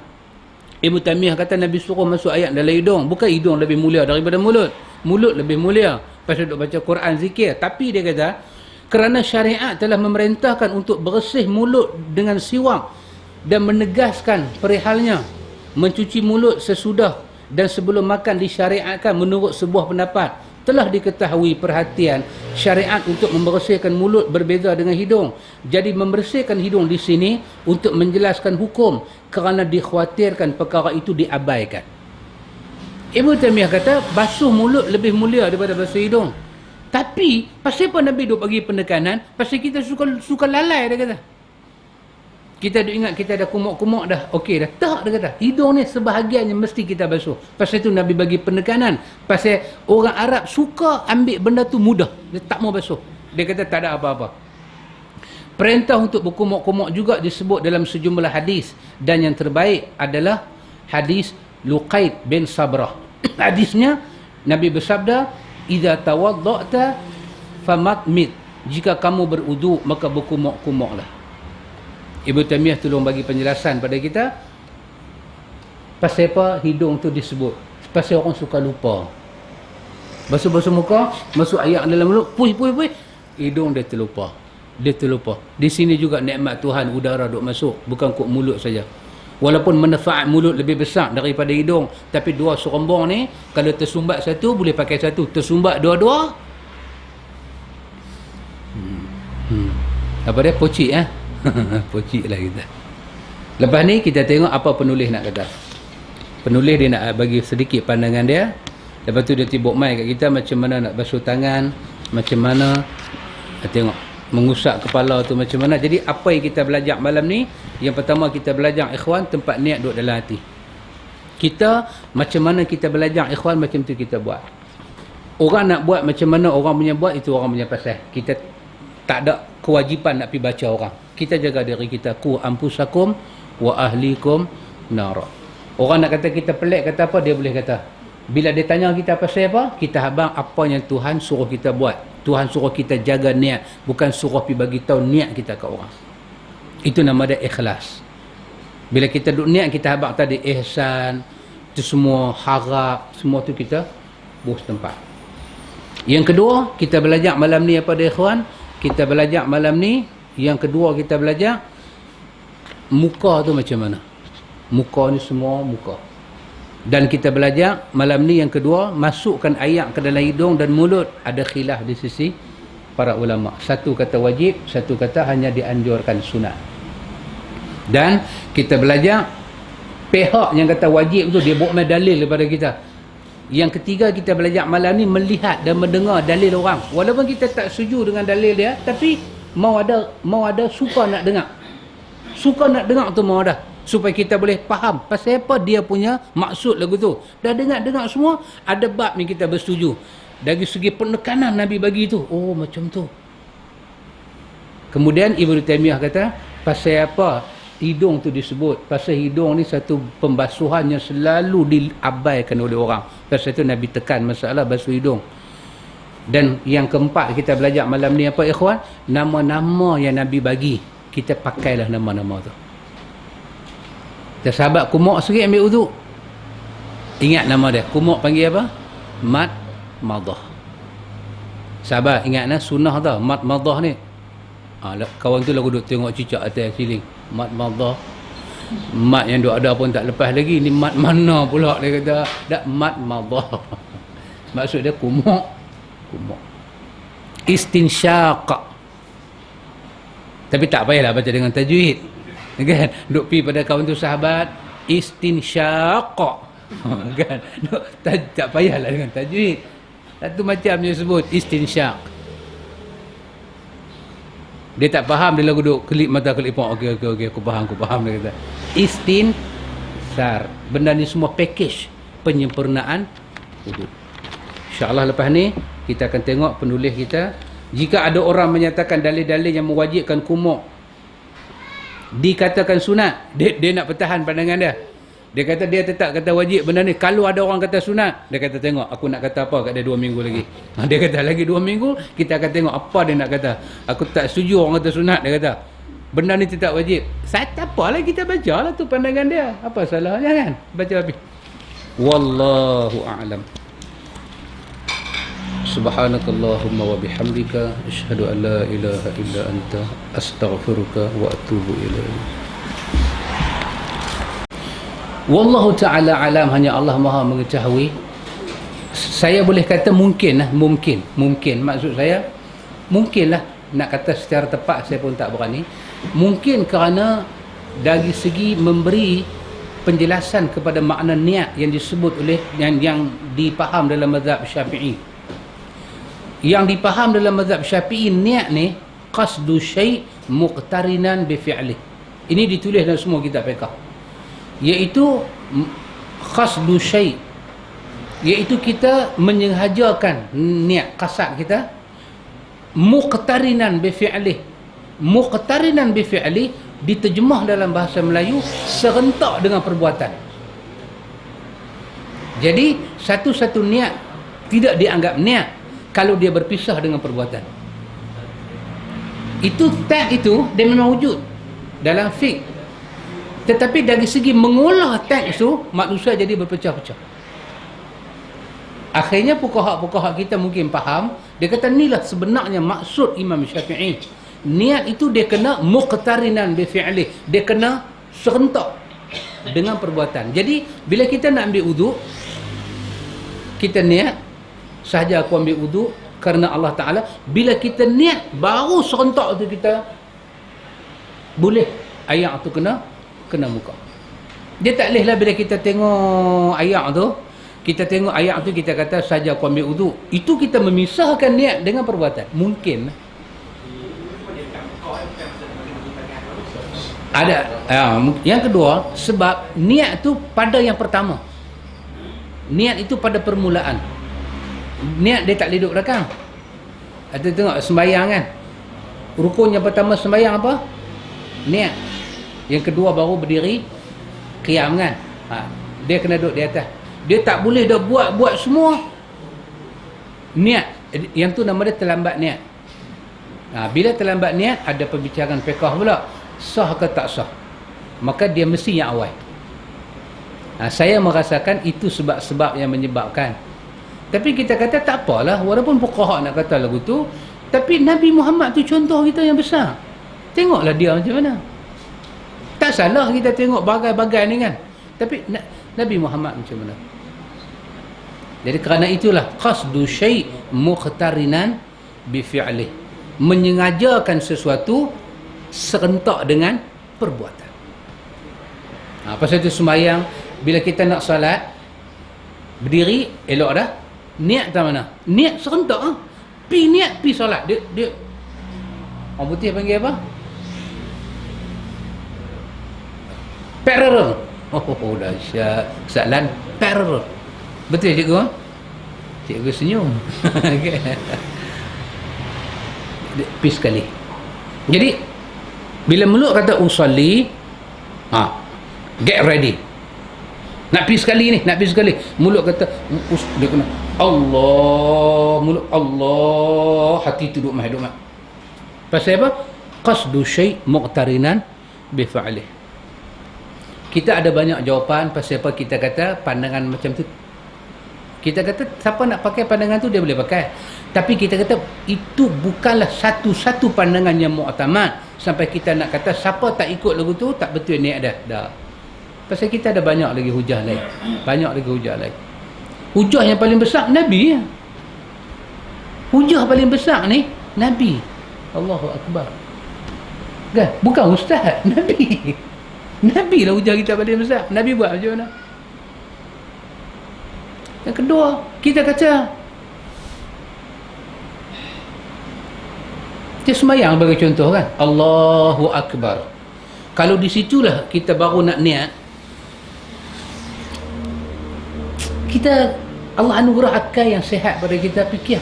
Ibn Taymiyah kata Nabi suruh masuk ayat dalam hidung, bukan hidung lebih mulia daripada mulut. Mulut lebih mulia pasal duk baca Quran, zikir. Tapi dia kata kerana syariat telah memerintahkan untuk bersih mulut dengan siwak dan menegaskan perihalnya, mencuci mulut sesudah dan sebelum makan disyariatkan menurut sebuah pendapat. Telah diketahui perhatian syariat untuk membersihkan mulut berbeza dengan hidung. Jadi membersihkan hidung di sini untuk menjelaskan hukum kerana dikhawatirkan perkara itu diabaikan. Ibn Taymiyah kata basuh mulut lebih mulia daripada basuh hidung. Tapi pasal apa Nabi duk bagi penekanan? Pasal kita suka lalai, dia kata. Kita duk ingat kita dah kumuk-kumuk dah. Okey dah. Tak, dia kata. Hidung ni sebahagiannya mesti kita basuh. Pasal tu Nabi bagi penekanan. Pasal orang Arab suka ambil benda tu mudah. Dia tak mau basuh. Dia kata tak ada apa-apa. Perintah untuk berkumuk-kumuk juga disebut dalam sejumlah hadis. Dan yang terbaik adalah hadis Luqaid bin Sabrah. Hadisnya Nabi bersabda, "Idza tawadda'ta famatmit." Jika kamu berwuduk maka berkumuk-kumuklah. Ibn Taymiyah tolong bagi penjelasan pada kita pasal apa hidung tu disebut. Pasal orang suka lupa. Basuh-basuh muka, masuk air dalam mulut, puih. Hidung dia terlupa. Di sini juga nikmat Tuhan, udara duk masuk, bukan kok mulut saja. Walaupun manfaat mulut lebih besar daripada hidung, tapi dua serombong ni kalau tersumbat satu boleh pakai satu, tersumbat dua-dua. Apa dia? Pocik Pocik lah kita. Lepas ni kita tengok apa penulis nak kata. Penulis dia nak bagi sedikit pandangan dia. Lepas tu dia tibuk mai kat kita macam mana nak basuh tangan, macam mana tengok mengusap kepala tu macam mana. Jadi apa yang kita belajar malam ni, yang pertama kita belajar ikhwan, tempat niat duduk dalam hati. Kita macam mana kita belajar ikhwan, macam tu kita buat. Orang nak buat macam mana orang punya buat, itu orang punya pasal. Kita tak ada kewajipan nak pergi baca orang. Kita jaga diri kita. Qu anfusakum wa ahlikum nara. Orang nak kata kita pelik kata apa, dia boleh kata. Bila dia tanya kita pasal apa, kita habang apa yang Tuhan suruh kita buat. Tuhan suruh kita jaga niat, bukan suruh pergi bagi tahu niat kita ke orang. Itu nama dia ikhlas. Bila kita duduk niat, kita habang tadi ihsan, itu semua harap, semua tu kita buat tempat. Yang kedua, kita belajar malam ni apa dia ikhwan? Kita belajar malam ni, yang kedua kita belajar muka tu macam mana. Muka ni semua muka. Dan kita belajar malam ni yang kedua, masukkan air ke dalam hidung dan mulut. Ada khilaf di sisi para ulama. Satu kata wajib, satu kata hanya dianjurkan sunat. Dan kita belajar pihak yang kata wajib tu, dia bawa dalil daripada kita. Yang ketiga kita belajar malam ni, melihat dan mendengar dalil orang. Walaupun kita tak setuju dengan dalil dia, tapi mau ada suka nak dengar. Suka nak dengar tu mau ada. Supaya kita boleh faham pasal apa dia punya maksud lagu tu. Dah dengar semua, ada bab ni kita bersetuju. Dari segi penekanan Nabi bagi tu, oh macam tu. Kemudian Ibnu Taimiyah kata, pasal apa hidung tu disebut? Pasal hidung ni satu pembasuhan yang selalu diabaikan oleh orang. Pasal tu Nabi tekan masalah basuh hidung. Dan yang keempat kita belajar malam ni apa ikhwan? Nama-nama yang Nabi bagi, kita pakailah nama-nama tu. Sahabat kumuk sikit ambil uduk, ingat nama dia. Kumuk panggil apa? Mat madah. Sahabat ingat lah sunnah tau mat madah ni. Kawan tu lagu duk tengok cicak atas siling. Mat madah, mat yang duk ada pun tak lepas lagi. Ni mat mana pula dia kata. Tak, mat madah. Maksud dia kumuk. Istinsyaq. Tapi tak payahlah baca dengan tajwid, kan? Duk pi pada kawan tu sahabat istinsyaq, kan? Tak payahlah dengan tajwid. Satu macam dia sebut istinsyaq. Dia tak faham, dia lagu duk kelip mata kelip pok. Okey aku faham dia kata. Istinsar. Benda ni semua package penyempurnaan wuduk. Insya-Allah lepas ni kita akan tengok penulis kita. Jika ada orang menyatakan dalil-dalil yang mewajibkan kumuk dikatakan sunat, dia nak pertahan pandangan dia. Dia kata dia tetap kata wajib benda ni. Kalau ada orang kata sunat, dia kata tengok aku nak kata apa kat dia 2 minggu lagi. Dia kata lagi 2 minggu kita akan tengok apa dia nak kata. Aku tak setuju orang kata sunat, dia kata benda ni tetap wajib. Tak apalah, kita bacalah tu pandangan dia. Apa salahnya kan? Baca habis. Wallahu a'lam. Subhanakallahumma wa bihamdika asyhadu an la ilaha illa anta astaghfiruka wa atubu ilaik. Wallahu ta'ala alam, hanya Allah Maha mengetahui. Saya boleh kata mungkin maksud saya mungkinlah, nak kata secara tepat saya pun tak berani. Mungkin kerana dari segi memberi penjelasan kepada makna niat yang disebut oleh yang dipaham dalam mazhab Syafi'i. Yang dipaham dalam mazhab Syafi'i, niat ni qasdu syai' muqtarinan bi fi'li. Ini ditulis dalam semua kitab fiqh. Iaitu qasdu syai', iaitu kita menyengajakan niat qasad kita muqtarinan bi fi'li. Muqtarinan bi fi'li diterjemah dalam bahasa Melayu serentak dengan perbuatan. Jadi satu-satu niat tidak dianggap niat kalau dia berpisah dengan perbuatan. Itu tag itu dia memang wujud dalam fiqh. Tetapi dari segi mengolah tag itu, manusia jadi berpecah-pecah. Akhirnya fuqaha kita mungkin faham, dia kata inilah sebenarnya maksud Imam Syafi'i. Niat itu dia kena muqtarinan bi fi'lih, dia kena serentak dengan perbuatan. Jadi bila kita nak ambil wudu, kita niat sahaja aku ambil wudu kerana Allah Taala. Bila kita niat baru serentak tu kita boleh air tu kena muka. Dia tak bolehlah bila kita tengok air tu, kita tengok air tu kita kata saja aku ambil wudu. Itu kita memisahkan niat dengan perbuatan. Mungkin ada. Yang kedua, sebab niat tu pada yang pertama. Niat itu pada permulaan. Niat dia tak boleh duduk belakang. Ada tengok sembahyang kan, rukun yang pertama sembahyang apa? Niat. Yang kedua baru berdiri qiyam kan. Dia kena duduk di atas. Dia tak boleh dah buat semua niat. Yang tu nama dia terlambat niat. Bila terlambat niat, ada perbicaraan fiqh pula, sah ke tak sah. Maka dia mesti yang awal. Saya merasakan itu sebab-sebab yang menyebabkan. Tapi kita kata tak apalah, walaupun fuqaha nak kata lagu tu, tapi Nabi Muhammad tu contoh kita yang besar. Tengoklah dia macam mana. Tak salah kita tengok bagai-bagai ni kan, tapi Nabi Muhammad macam mana. Jadi kerana itulah qasdu syai' muqtarinan bi fi'lih, menyengajakan sesuatu serentak dengan perbuatan. Pasal itu sembahyang, bila kita nak salat berdiri elok dah, niat tak mana? Niat serentak pi niat pi solat. Dia orang putih panggil apa? Parallel. Dahsyat. Soalan parallel. Betul cikgu? Cikgu senyum. Okay. Pi sekali. Jadi bila mulut kata usalli, get ready. Nak pi sekali ni, nak pi sekali. Mulut kata dia kena Allah, mulut Allah, hati tu duduk mahal. Pasal apa? Qasdu syai' muqtarinan bi fa'lih. Kita ada banyak jawapan pasal apa kita kata pandangan macam tu. Kita kata siapa nak pakai pandangan tu dia boleh pakai. Tapi kita kata itu bukanlah satu-satu pandangan yang mu'tamad sampai kita nak kata siapa tak ikut lagu tu tak betul niat dah. Pasal kita ada banyak lagi hujah lain. Banyak lagi hujah lain. Hujah yang paling besar Nabi. Hujah paling besar ni Nabi. Allahu Akbar. Kan? Bukan ustaz, Nabi. Nabi lah hujah kita paling besar. Nabi buat macam mana? Yang kedua, kita kata dia sembahyang bagi contoh kan, Allahu Akbar. Kalau di situlah kita baru nak niat, kita Allah anugerah akal yang sihat pada kita fikir.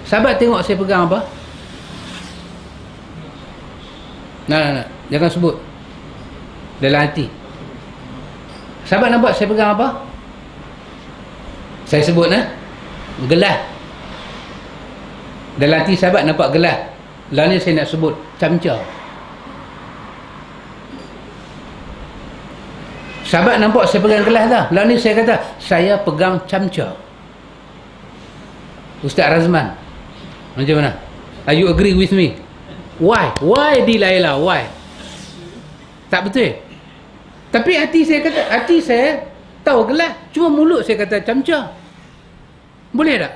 Sahabat tengok saya pegang apa? Nah, jangan sebut dalam hati. Sahabat nampak saya pegang apa? Saya sebut gelas. Dalam hati sahabat nampak gelas. Lalu saya nak sebut camca. Sahabat nampak saya pegang gelas dah. Lalu saya kata saya pegang camca. Ustaz Razman, macam mana? Are you agree with me? Why? Why Dilaila? Why? Tak betul. Tapi hati saya tahu gelas, cuma mulut saya kata camca. Boleh tak?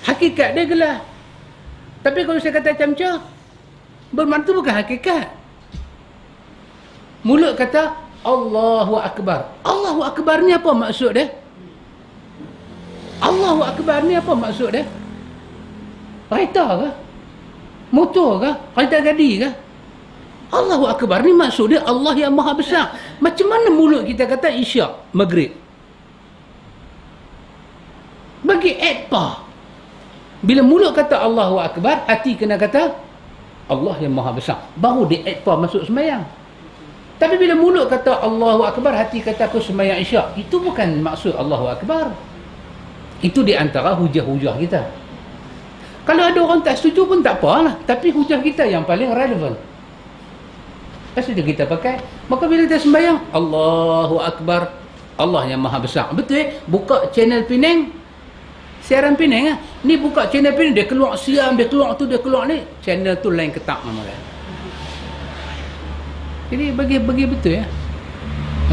Hakikat dia gelas. Tapi kalau saya kata camca, bermakna bukan hakikat. Mulut kata Allahu Akbar. Allahu Akbar ni apa maksud dia? Allahu Akbar ni apa maksud dia? Kereta ke? Motor ke? Kereta gadi ke? Allahu Akbar ni maksud dia Allah yang maha besar. Macam mana mulut kita kata isyak, maghrib? Bagi etpa. Bila mulut kata Allahu Akbar, hati kena kata Allah yang maha besar. Baru dia etpa masuk sembahyang. Tapi bila mulut kata Allahu Akbar, hati kata aku sembahyang isyak. Itu bukan maksud Allahu Akbar. Itu di antara hujah-hujah kita. Kalau ada orang tak setuju pun tak apalah. Tapi hujah kita yang paling relevan. Lepas itu kita pakai. Maka bila kita sembahyang Allahu Akbar, Allah yang maha besar. Betul buka channel Penang, siaran Penang ni buka channel Penang, dia keluar siam, dia keluar tu, dia keluar ni, channel tu lain ketak nama kan. Jadi bagi betul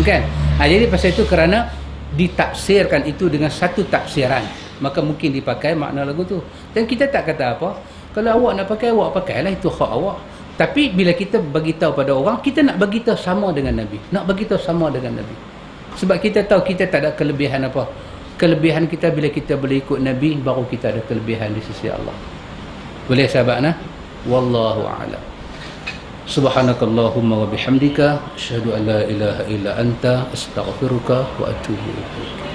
kan. Jadi pasal itu kerana ditafsirkan itu dengan satu tafsiran, maka mungkin dipakai makna lagu tu. Dan kita tak kata apa, kalau awak nak pakai, awak pakailah, itu hak awak. Tapi bila kita beritahu pada orang, kita nak beritahu sama dengan Nabi, nak beritahu sama dengan Nabi. Sebab kita tahu kita tak ada kelebihan apa. Kelebihan kita bila kita boleh ikut Nabi, baru kita ada kelebihan di sisi Allah. Boleh sahabat nah? Wallahu a'lam. Subhanakallahumma wa bihamdika asyhadu an la ilaha illa anta astaghfiruka wa atubu ilaik.